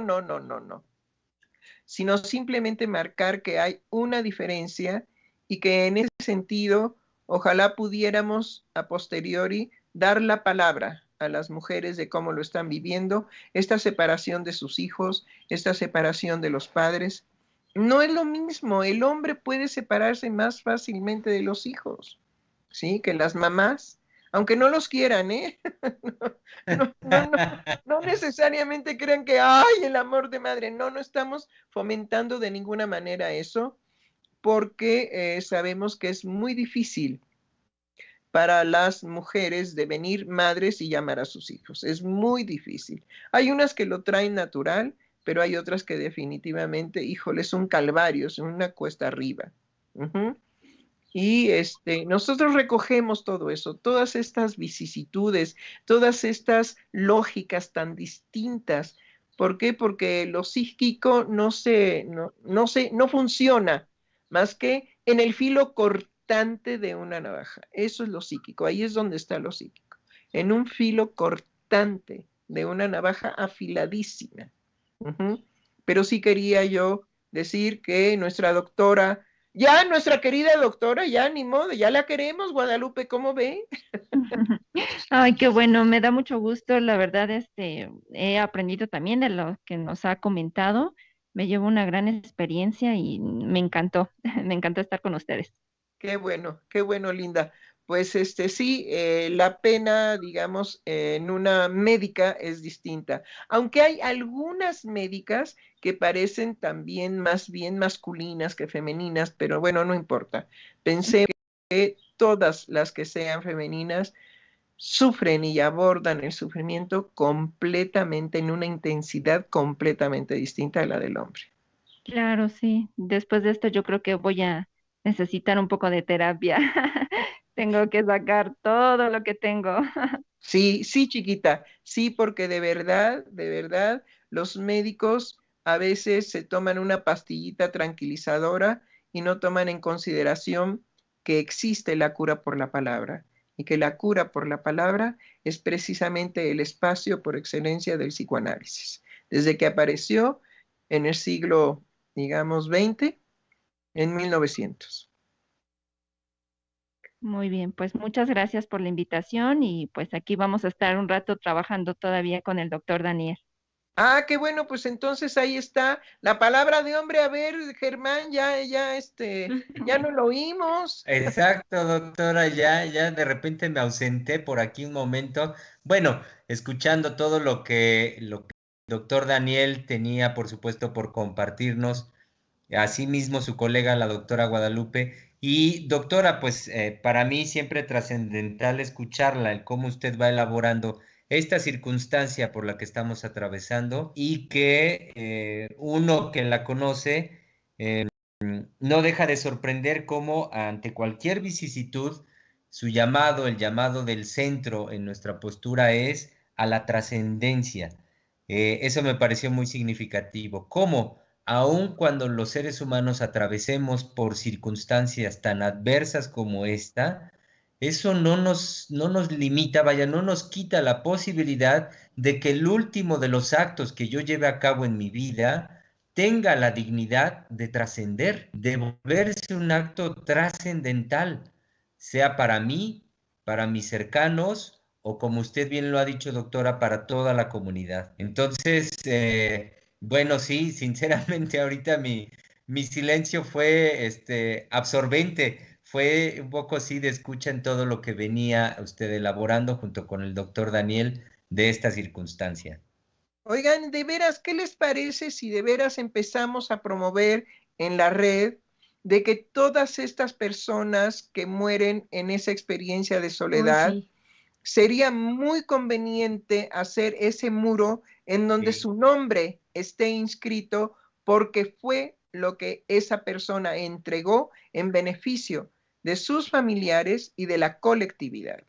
Sino simplemente marcar que hay una diferencia y que en ese sentido, ojalá pudiéramos a posteriori dar la palabra a las mujeres de cómo lo están viviendo, esta separación de sus hijos, esta separación de los padres. No es lo mismo, el hombre puede separarse más fácilmente de los hijos, ¿sí? Que las mamás, aunque no los quieran, ¿eh? No necesariamente crean que, ¡ay, el amor de madre! No estamos fomentando de ninguna manera eso, porque sabemos que es muy difícil para las mujeres devenir madres y llamar a sus hijos. Es muy difícil. Hay unas que lo traen natural, pero hay otras que definitivamente, híjole, es un calvario, es una cuesta arriba. Y nosotros recogemos todo eso, todas estas vicisitudes, todas estas lógicas tan distintas. ¿Por qué? Porque lo psíquico no funciona más que en el filo cortante de una navaja. Eso es lo psíquico, ahí es donde está lo psíquico, en un filo cortante de una navaja afiladísima. Pero sí quería yo decir que nuestra querida doctora, ya ni modo, ya la queremos, Guadalupe, ¿cómo ve? Ay, qué bueno, me da mucho gusto, la verdad, he aprendido también de lo que nos ha comentado, me llevo una gran experiencia y me encantó, me encantó estar con ustedes. Qué bueno, Linda. Pues sí, la pena, digamos, en una médica es distinta. Aunque hay algunas médicas que parecen también más bien masculinas que femeninas, pero bueno, no importa. Pensé que todas las que sean femeninas sufren y abordan el sufrimiento completamente, en una intensidad completamente distinta a la del hombre. Claro, sí, después de esto yo creo que voy a necesitar un poco de terapia. Tengo que sacar todo lo que tengo. Sí, sí, chiquita, sí, porque de verdad, los médicos a veces se toman una pastillita tranquilizadora y no toman en consideración que existe la cura por la palabra y que la cura por la palabra es precisamente el espacio por excelencia del psicoanálisis. Desde que apareció en el siglo, digamos, XX, en 1900. Muy bien, pues muchas gracias por la invitación y pues aquí vamos a estar un rato trabajando todavía con el doctor Daniel. Ah, qué bueno, pues entonces ahí está la palabra de hombre. A ver, Germán, ya no lo oímos. Exacto, doctora, ya de repente me ausenté por aquí un momento. Bueno, escuchando todo lo que el doctor Daniel tenía, por supuesto, por compartirnos, asimismo su colega, la doctora Guadalupe. Y doctora, pues para mí siempre trascendental escucharla, el cómo usted va elaborando esta circunstancia por la que estamos atravesando y que uno que la conoce no deja de sorprender cómo ante cualquier vicisitud, su llamado, el llamado del centro en nuestra postura es a la trascendencia. Eso me pareció muy significativo. Cómo, aun cuando los seres humanos atravesemos por circunstancias tan adversas como esta, eso no nos limita, vaya, no nos quita la posibilidad de que el último de los actos que yo lleve a cabo en mi vida tenga la dignidad de trascender, de volverse un acto trascendental, sea para mí, para mis cercanos o como usted bien lo ha dicho, doctora, para toda la comunidad. Entonces, bueno, sí, sinceramente ahorita mi silencio fue absorbente, fue un poco así de escucha en todo lo que venía usted elaborando junto con el doctor Daniel de esta circunstancia. Oigan, de veras, ¿qué les parece si de veras empezamos a promover en la red de que todas estas personas que mueren en esa experiencia de Uy, soledad, sí. sería muy conveniente hacer ese muro en donde Sí. su nombre esté inscrito porque fue lo que esa persona entregó en beneficio de sus familiares y de la colectividad?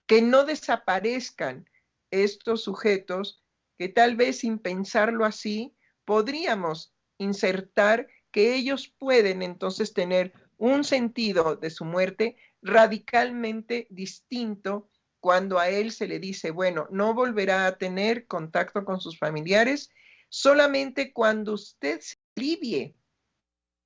Que no desaparezcan estos sujetos que tal vez sin pensarlo así podríamos insertar que ellos pueden entonces tener un sentido de su muerte radicalmente distinto cuando a él se le dice, bueno, no volverá a tener contacto con sus familiares, solamente cuando usted se alivie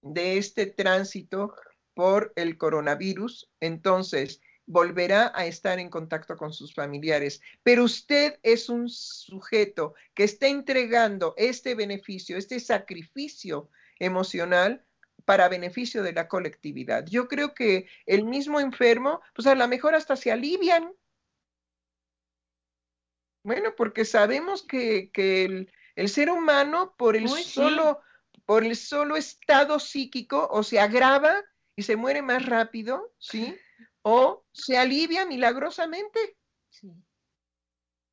de este tránsito por el coronavirus, entonces volverá a estar en contacto con sus familiares. Pero usted es un sujeto que está entregando este beneficio, este sacrificio emocional para beneficio de la colectividad. Yo creo que el mismo enfermo, pues a lo mejor hasta se alivian. Bueno, porque sabemos que el ser humano Uy, sí. por el solo estado psíquico o se agrava y se muere más rápido, ¿sí? O se alivia milagrosamente, Sí.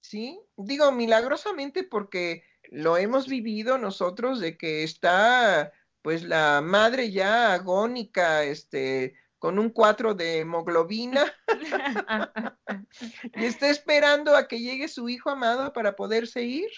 ¿sí? Digo milagrosamente porque lo hemos vivido nosotros de que está pues la madre ya agónica, con un 4 de hemoglobina y está esperando a que llegue su hijo amado para poderse ir.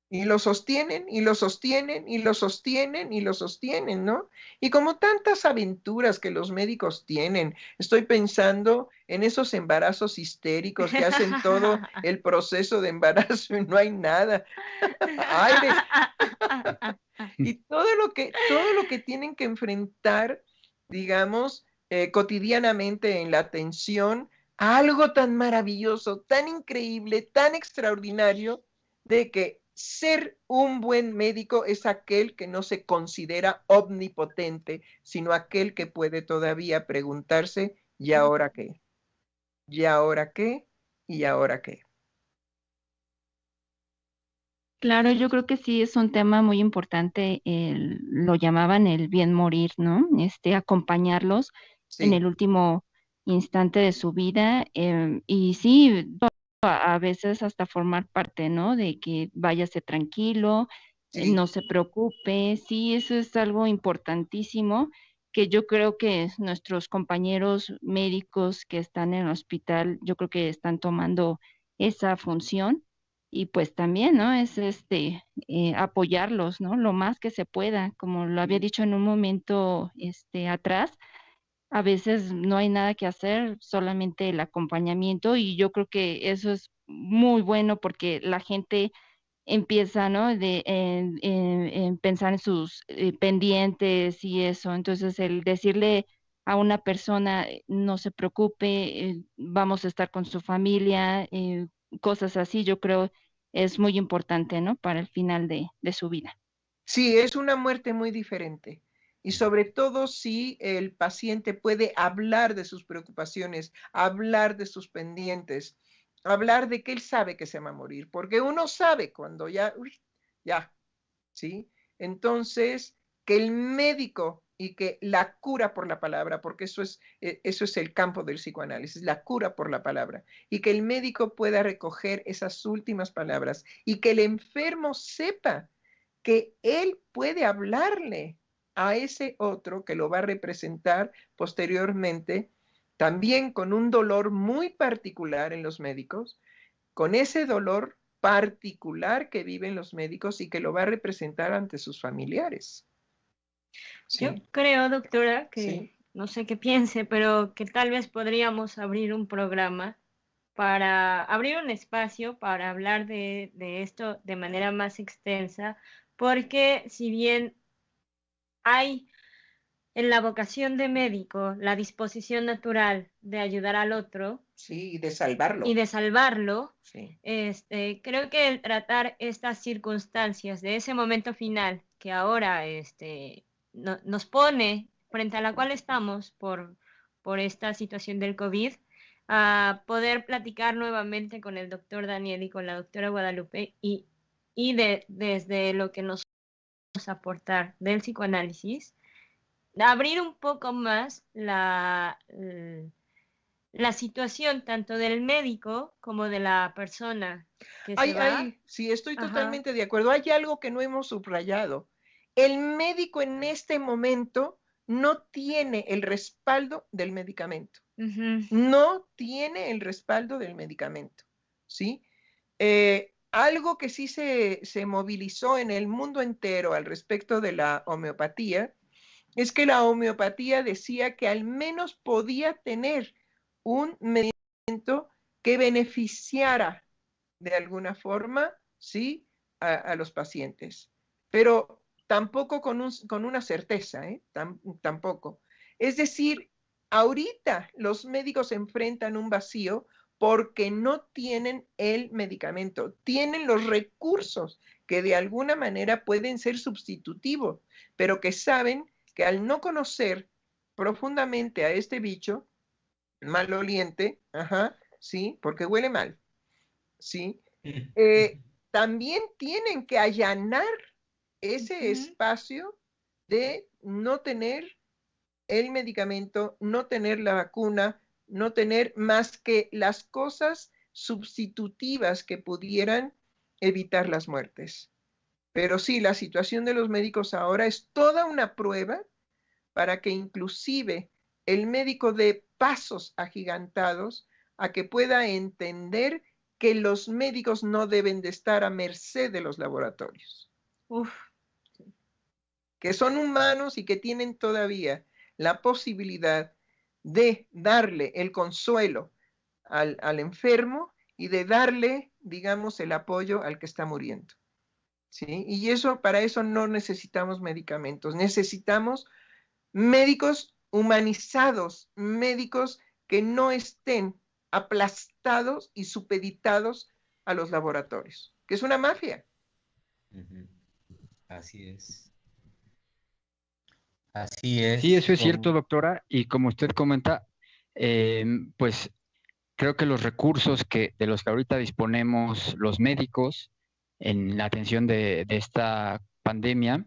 Y lo sostienen, y lo sostienen, y lo sostienen, y lo sostienen, ¿no? Y como tantas aventuras que los médicos tienen, estoy pensando en esos embarazos histéricos que hacen todo el proceso de embarazo y no hay nada. Aire. Y todo lo que tienen que enfrentar, digamos, cotidianamente en la atención a algo tan maravilloso, tan increíble, tan extraordinario, de que ser un buen médico es aquel que no se considera omnipotente, sino aquel que puede todavía preguntarse, ¿y ahora qué? ¿Y ahora qué? ¿Y ahora qué? Claro, yo creo que sí es un tema muy importante, lo llamaban el bien morir, ¿no? Acompañarlos en Sí, el último instante de su vida, y sí, a veces hasta formar parte, ¿no? De que váyase tranquilo, sí. no se preocupe, sí, eso es algo importantísimo que yo creo que nuestros compañeros médicos que están en el hospital, yo creo que están tomando esa función y pues también, ¿no? Es apoyarlos, ¿no? Lo más que se pueda, como lo había dicho en un momento atrás, a veces no hay nada que hacer, solamente el acompañamiento y yo creo que eso es muy bueno porque la gente empieza, ¿no? En pensar en sus pendientes y eso. Entonces, el decirle a una persona, no se preocupe, vamos a estar con su familia, cosas así, yo creo es muy importante, ¿no? Para el final de su vida. Sí, es una muerte muy diferente. Y sobre todo si el paciente puede hablar de sus preocupaciones, hablar de sus pendientes, hablar de que él sabe que se va a morir, porque uno sabe cuando ya, uy, ya, ¿sí? Entonces, que el médico y que la cura por la palabra, porque eso es el campo del psicoanálisis, la cura por la palabra, y que el médico pueda recoger esas últimas palabras y que el enfermo sepa que él puede hablarle a ese otro que lo va a representar posteriormente, también con un dolor muy particular en los médicos, con ese dolor particular que viven los médicos y que lo va a representar ante sus familiares. Yo Sí, creo, doctora, sí. que no sé qué piense, pero que tal vez podríamos abrir un programa para abrir un espacio para hablar de esto de manera más extensa, porque si bien hay en la vocación de médico la disposición natural de ayudar al otro Sí, de y salvarlo. de salvarlo, Sí, creo que el tratar estas circunstancias de ese momento final que ahora nos pone frente a la cual estamos por esta situación del COVID, a poder platicar nuevamente con el doctor Daniel y con la doctora Guadalupe desde lo que nos aportar del psicoanálisis, abrir un poco más la situación tanto del médico como de la persona que se va. sí, estoy Ajá. totalmente de acuerdo. Hay algo que no hemos subrayado. El médico en este momento no tiene el respaldo del medicamento. Ujú. No tiene el respaldo del medicamento, ¿sí? Algo que sí se movilizó en el mundo entero al respecto de la homeopatía es que la homeopatía decía que al menos podía tener un medicamento que beneficiara de alguna forma, ¿sí? A los pacientes. Pero tampoco con una certeza, ¿eh? Tampoco. Es decir, ahorita los médicos enfrentan un vacío porque no tienen el medicamento, tienen los recursos que de alguna manera pueden ser sustitutivos, pero que saben que al no conocer profundamente a este bicho maloliente, ajá, sí, porque huele mal, sí, también tienen que allanar ese Ujú. espacio de no tener el medicamento, no tener la vacuna, no tener más que las cosas sustitutivas que pudieran evitar las muertes. Pero sí, la situación de los médicos ahora es toda una prueba para que inclusive el médico dé pasos agigantados a que pueda entender que los médicos no deben de estar a merced de los laboratorios. Que son humanos y que tienen todavía la posibilidad de darle el consuelo al enfermo y de darle, digamos, el apoyo al que está muriendo. ¿Sí? Y eso, para eso no necesitamos medicamentos, necesitamos médicos humanizados, médicos que no estén aplastados y supeditados a los laboratorios, que es una mafia. Así es. Así es. Sí, eso es cierto, doctora, y como usted comenta, pues creo que los recursos de los que ahorita disponemos los médicos en la atención de esta pandemia,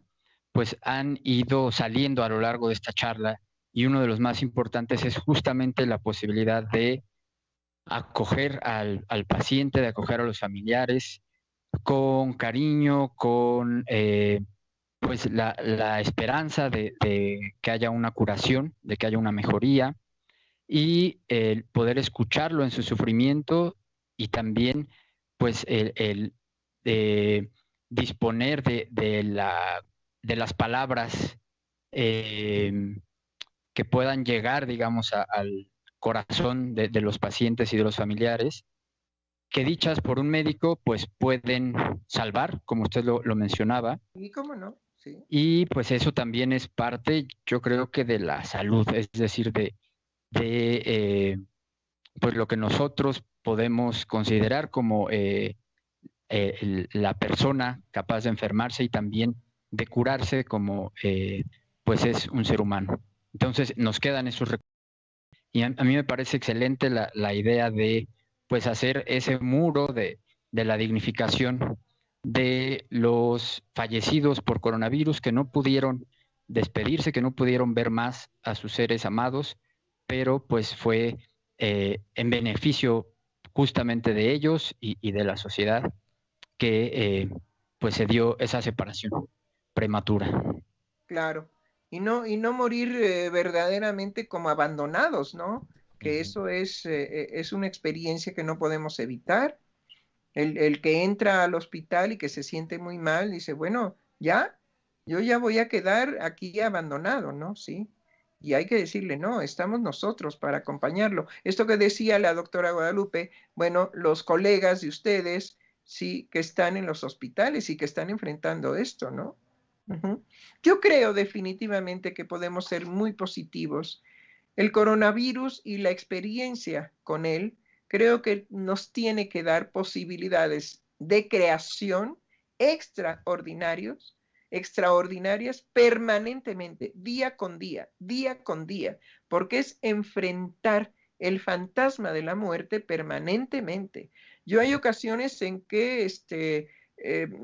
pues han ido saliendo a lo largo de esta charla, y uno de los más importantes es justamente la posibilidad de acoger al paciente, de acoger a los familiares con cariño, con pues la esperanza de que haya una curación, de que haya una mejoría, y el poder escucharlo en su sufrimiento, y también pues el disponer de las palabras que puedan llegar, digamos, al corazón de los pacientes y de los familiares, que dichas por un médico pues pueden salvar, como usted lo mencionaba. ¿Y cómo no? Sí. Y pues eso también es parte, yo creo que de la salud, es decir, de pues lo que nosotros podemos considerar como la persona capaz de enfermarse y también de curarse, como pues es un ser humano. Entonces nos quedan esos recursos. Y a mí me parece excelente la idea de pues hacer ese muro de la dignificación de los fallecidos por coronavirus, que no pudieron despedirse, que no pudieron ver más a sus seres amados, pero pues fue en beneficio justamente de ellos y de la sociedad que pues se dio esa separación prematura. Claro, y no morir verdaderamente como abandonados, ¿no? Que eso es una experiencia que no podemos evitar. El que entra al hospital y que se siente muy mal, dice, bueno, yo ya voy a quedar aquí abandonado, ¿no? Sí. Y hay que decirle, no, estamos nosotros para acompañarlo. Esto que decía la doctora Guadalupe, bueno, los colegas de ustedes, sí, que están en los hospitales y que están enfrentando esto, ¿no? Yo creo definitivamente que podemos ser muy positivos. El coronavirus y la experiencia con él, creo que nos tiene que dar posibilidades de creación extraordinarias permanentemente, día con día, porque es enfrentar el fantasma de la muerte permanentemente. Yo hay ocasiones en que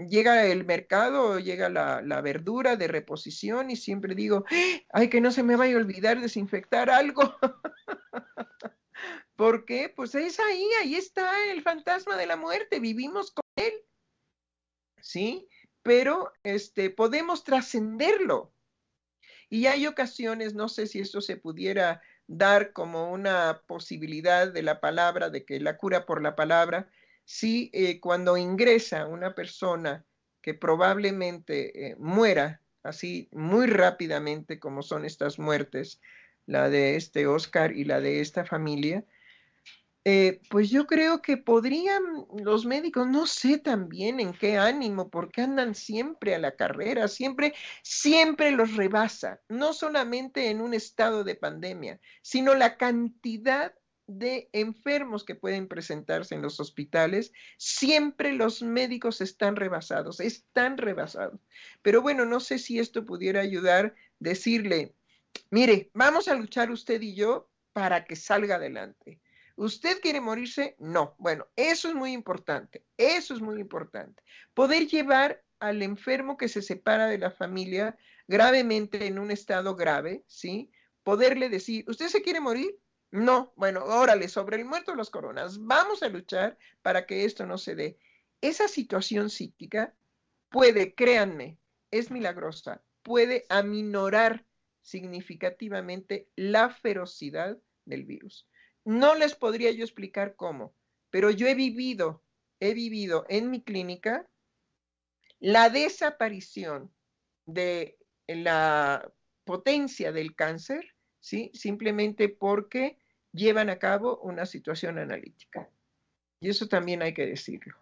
llega el mercado, llega la verdura de reposición y siempre digo, ay, que no se me vaya a olvidar desinfectar algo. ¿Por qué? Pues es ahí está el fantasma de la muerte, vivimos con él, ¿sí? Pero podemos trascenderlo. Y hay ocasiones, no sé si esto se pudiera dar como una posibilidad de la palabra, de que la cura por la palabra, si cuando ingresa una persona que probablemente muera así muy rápidamente, como son estas muertes, la de Oscar y la de esta familia, pues yo creo que podrían los médicos, no sé también en qué ánimo, porque andan siempre a la carrera, siempre los rebasa, no solamente en un estado de pandemia, sino la cantidad de enfermos que pueden presentarse en los hospitales, siempre los médicos están rebasados. Pero bueno, no sé si esto pudiera ayudar, decirle, mire, vamos a luchar usted y yo para que salga adelante. ¿Usted quiere morirse? No. Bueno, eso es muy importante. Poder llevar al enfermo que se separa de la familia gravemente en un estado grave, ¿sí? Poderle decir, ¿usted se quiere morir? No. Bueno, órale, sobre el muerto de los coronas, vamos a luchar para que esto no se dé. Esa situación psíquica puede, créanme, es milagrosa, puede aminorar significativamente la ferocidad del virus. No les podría yo explicar cómo, pero yo he vivido en mi clínica la desaparición de la potencia del cáncer, ¿sí? Simplemente porque llevan a cabo una situación analítica. Y eso también hay que decirlo,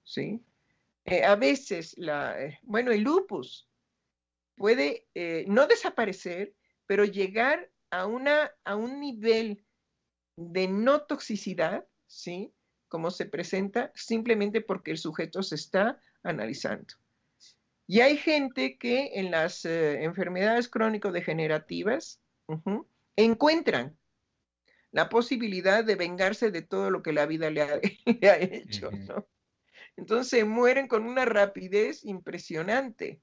¿sí? A veces, bueno, el lupus puede no desaparecer, pero llegar a un nivel de no toxicidad, ¿sí? Como se presenta, simplemente porque el sujeto se está analizando. Y hay gente que en las enfermedades crónico-degenerativas encuentran la posibilidad de vengarse de todo lo que la vida le ha hecho, ¿no? Entonces mueren con una rapidez impresionante.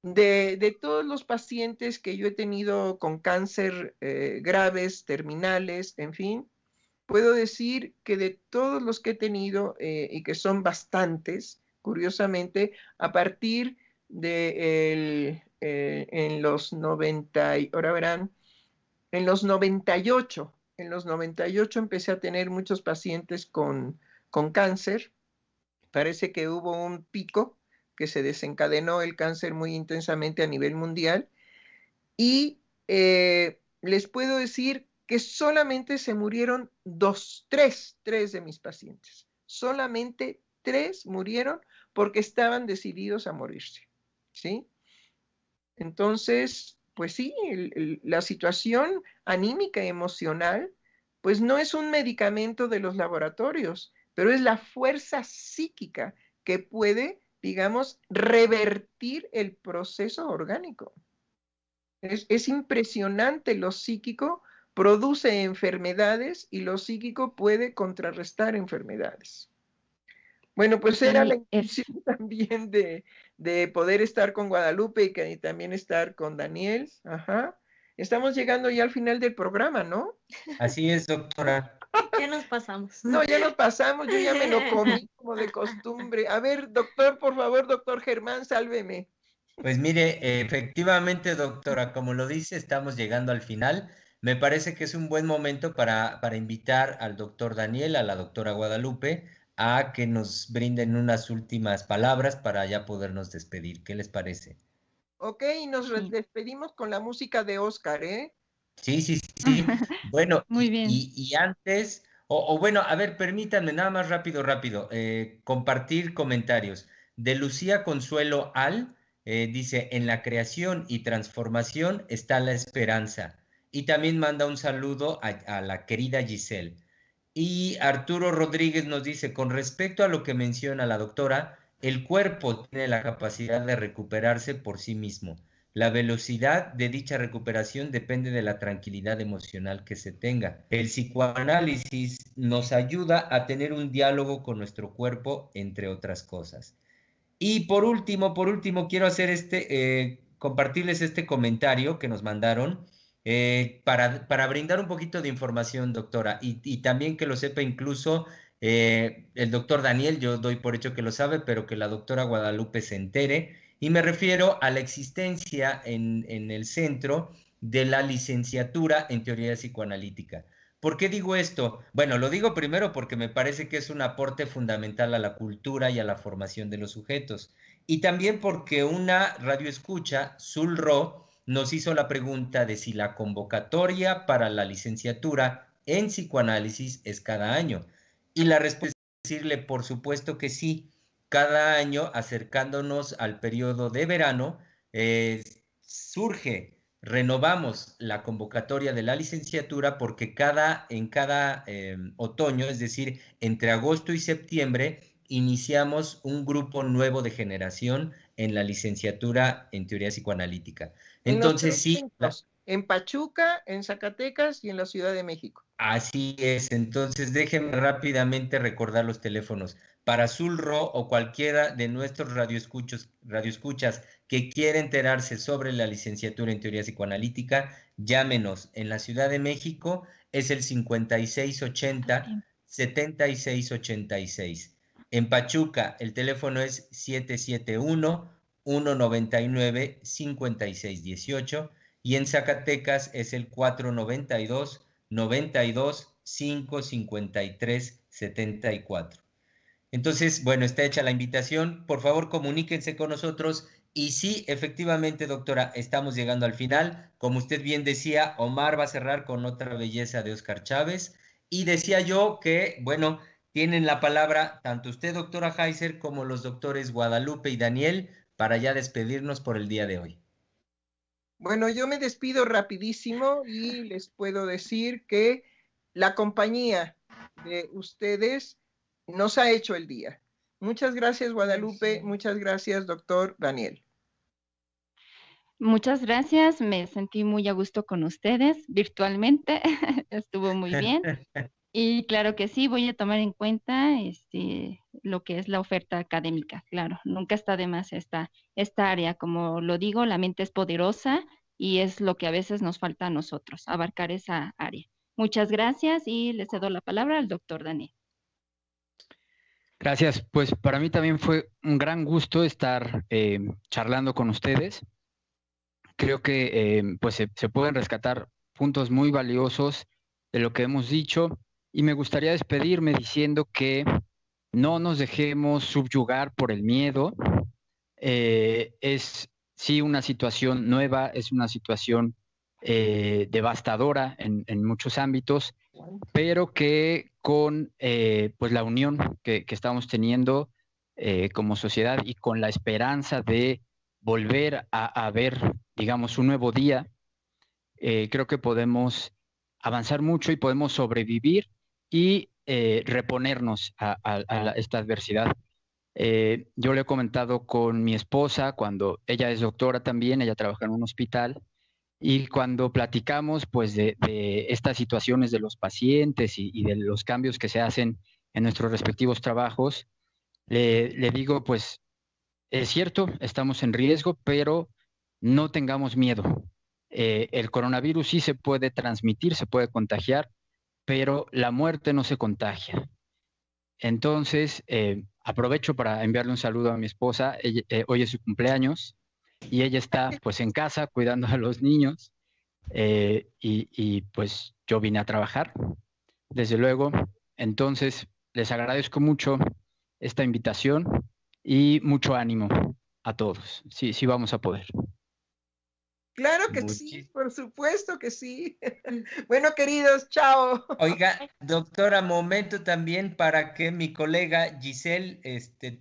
De todos los pacientes que yo he tenido con cáncer graves, terminales, en fin, puedo decir que de todos los que he tenido, y que son bastantes, curiosamente, a partir de en los 90, ahora verán, en los 98 empecé a tener muchos pacientes con cáncer. Parece que hubo un pico que se desencadenó el cáncer muy intensamente a nivel mundial. Y les puedo decir que solamente se murieron tres de mis pacientes. Solamente 3 murieron porque estaban decididos a morirse, ¿sí? Entonces, pues sí, la situación anímica y emocional, pues no es un medicamento de los laboratorios, pero es la fuerza psíquica que puede, digamos, revertir el proceso orgánico. Es impresionante, lo psíquico produce enfermedades y lo psíquico puede contrarrestar enfermedades. Bueno, pues era la intención también de poder estar con Guadalupe y también estar con Daniel. Ajá. Estamos llegando ya al final del programa, ¿no? Así es, doctora. Ya nos pasamos. No, ya nos pasamos, yo ya me lo comí como de costumbre. A ver, doctor, por favor, doctor Germán, sálveme. Pues mire, efectivamente, doctora, como lo dice, estamos llegando al final. Me parece que es un buen momento para invitar al doctor Daniel, a la doctora Guadalupe, a que nos brinden unas últimas palabras para ya podernos despedir. ¿Qué les parece? Ok, nos despedimos con la música de Oscar, ¿eh? Sí, sí, sí. Bueno, Muy bien. Y antes, bueno, a ver, permítanme nada más rápido, compartir comentarios. De Lucía Consuelo dice, en la creación y transformación está la esperanza. Y también manda un saludo a la querida Giselle. Y Arturo Rodríguez nos dice, con respecto a lo que menciona la doctora, el cuerpo tiene la capacidad de recuperarse por sí mismo. La velocidad de dicha recuperación depende de la tranquilidad emocional que se tenga. El psicoanálisis nos ayuda a tener un diálogo con nuestro cuerpo, entre otras cosas. Y por último, quiero hacer compartirles este comentario que nos mandaron para brindar un poquito de información, doctora, y también que lo sepa incluso el doctor Daniel, yo doy por hecho que lo sabe, pero que la doctora Guadalupe se entere, y me refiero a la existencia en el centro de la licenciatura en teoría psicoanalítica. ¿Por qué digo esto? Bueno, lo digo primero porque me parece que es un aporte fundamental a la cultura y a la formación de los sujetos. Y también porque una radioescucha, Zulro, nos hizo la pregunta de si la convocatoria para la licenciatura en psicoanálisis es cada año. Y la respuesta es decirle, por supuesto que sí. Cada año, acercándonos al periodo de verano, renovamos la convocatoria de la licenciatura porque en cada otoño, es decir, entre agosto y septiembre, iniciamos un grupo nuevo de generación en la licenciatura en teoría psicoanalítica. Entonces, sí. En Pachuca, en Zacatecas y en la Ciudad de México. Así es, entonces déjenme rápidamente recordar los teléfonos. Para Zulro o cualquiera de nuestros radioescuchas que quiera enterarse sobre la licenciatura en teoría psicoanalítica, llámenos. En la Ciudad de México es el 5680-7686. En Pachuca el teléfono es 771-199-5618. y en Zacatecas es el 492-92-553-74. Entonces, bueno, está hecha la invitación. Por favor, comuníquense con nosotros. Y sí, efectivamente, doctora, estamos llegando al final. Como usted bien decía, Omar va a cerrar con otra belleza de Óscar Chávez. Y decía yo que, bueno, tienen la palabra tanto usted, doctora Heiser, como los doctores Guadalupe y Daniel, para ya despedirnos por el día de hoy. Bueno, yo me despido rapidísimo y les puedo decir que la compañía de ustedes nos ha hecho el día. Muchas gracias, Guadalupe. Muchas gracias, doctor Daniel. Muchas gracias, me sentí muy a gusto con ustedes virtualmente, estuvo muy bien. Y claro que sí, voy a tomar en cuenta lo que es la oferta académica, claro, nunca está de más esta área, como lo digo, la mente es poderosa y es lo que a veces nos falta a nosotros, abarcar esa área. Muchas gracias y le cedo la palabra al doctor Daniel. Gracias, pues para mí también fue un gran gusto estar charlando con ustedes. Creo que pues se pueden rescatar puntos muy valiosos de lo que hemos dicho y me gustaría despedirme diciendo que no nos dejemos subyugar por el miedo. Es sí una situación nueva, es una situación devastadora en muchos ámbitos, pero que con pues la unión que estamos teniendo como sociedad y con la esperanza de volver a ver, digamos, un nuevo día, creo que podemos avanzar mucho y podemos sobrevivir y reponernos a esta adversidad. Yo le he comentado con mi esposa, cuando ella es doctora también, ella trabaja en un hospital, y cuando platicamos pues de estas situaciones de los pacientes y de los cambios que se hacen en nuestros respectivos trabajos, le digo pues es cierto, estamos en riesgo, pero no tengamos miedo. El coronavirus sí se puede transmitir, se puede contagiar, pero la muerte no se contagia. Entonces, aprovecho para enviarle un saludo a mi esposa. Hoy es su cumpleaños y ella está pues en casa cuidando a los niños y pues yo vine a trabajar, desde luego. Entonces, les agradezco mucho esta invitación y mucho ánimo a todos. Sí, sí vamos a poder. Claro que sí, por supuesto que sí. Bueno, queridos, chao. Oiga, doctora, momento también para que mi colega Giselle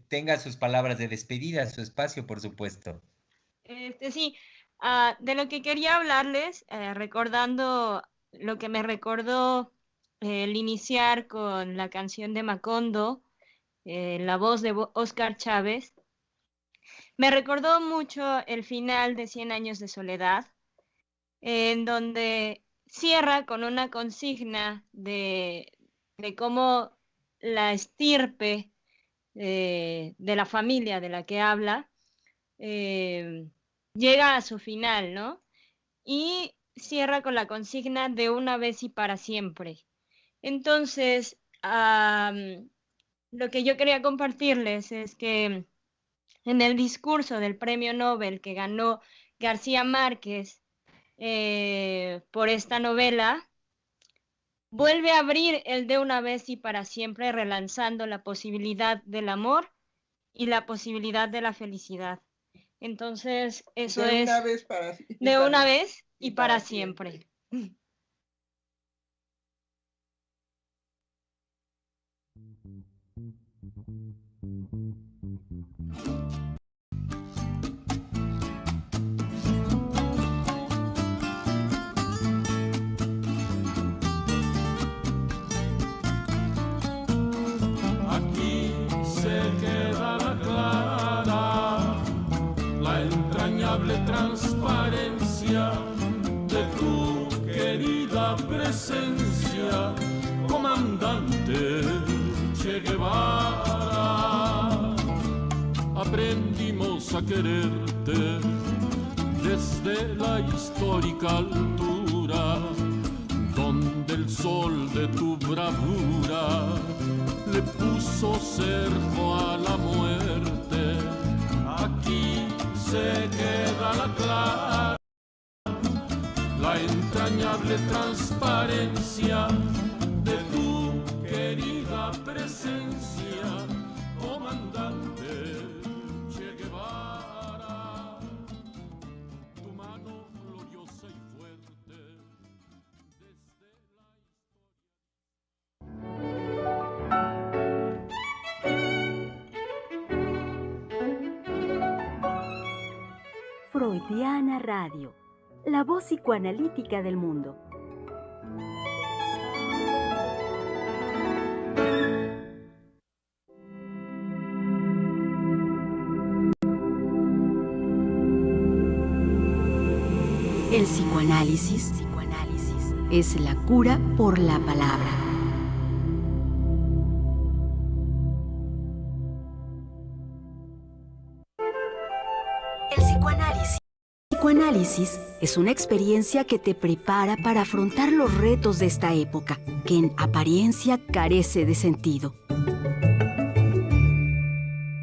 tenga sus palabras de despedida, su espacio, por supuesto. Sí, de lo que quería hablarles, recordando lo que me recordó el iniciar con la canción de Macondo, la voz de Óscar Chávez, me recordó mucho el final de 100 años de soledad, en donde cierra con una consigna de cómo la estirpe de la familia de la que habla llega a su final, ¿no? Y cierra con la consigna de una vez y para siempre. Entonces, lo que yo quería compartirles es que en el discurso del premio Nobel que ganó García Márquez por esta novela, vuelve a abrir el de una vez y para siempre, relanzando la posibilidad del amor y la posibilidad de la felicidad. Entonces, eso es de una vez y para siempre. Aquí se queda la clara, la entrañable transparencia de tu querida presencia, comandante Che Guevara. Aprendimos a quererte desde la histórica altura, donde el sol de tu bravura le puso cerco a la muerte. Aquí se queda la clara, de transparencia de tu querida presencia, comandante Che Guevara. Tu mano gloriosa y fuerte desde la Freudiana Radio, la voz psicoanalítica del mundo. El psicoanálisis es la cura por la palabra. El psicoanálisis es una experiencia que te prepara para afrontar los retos de esta época, que en apariencia carece de sentido.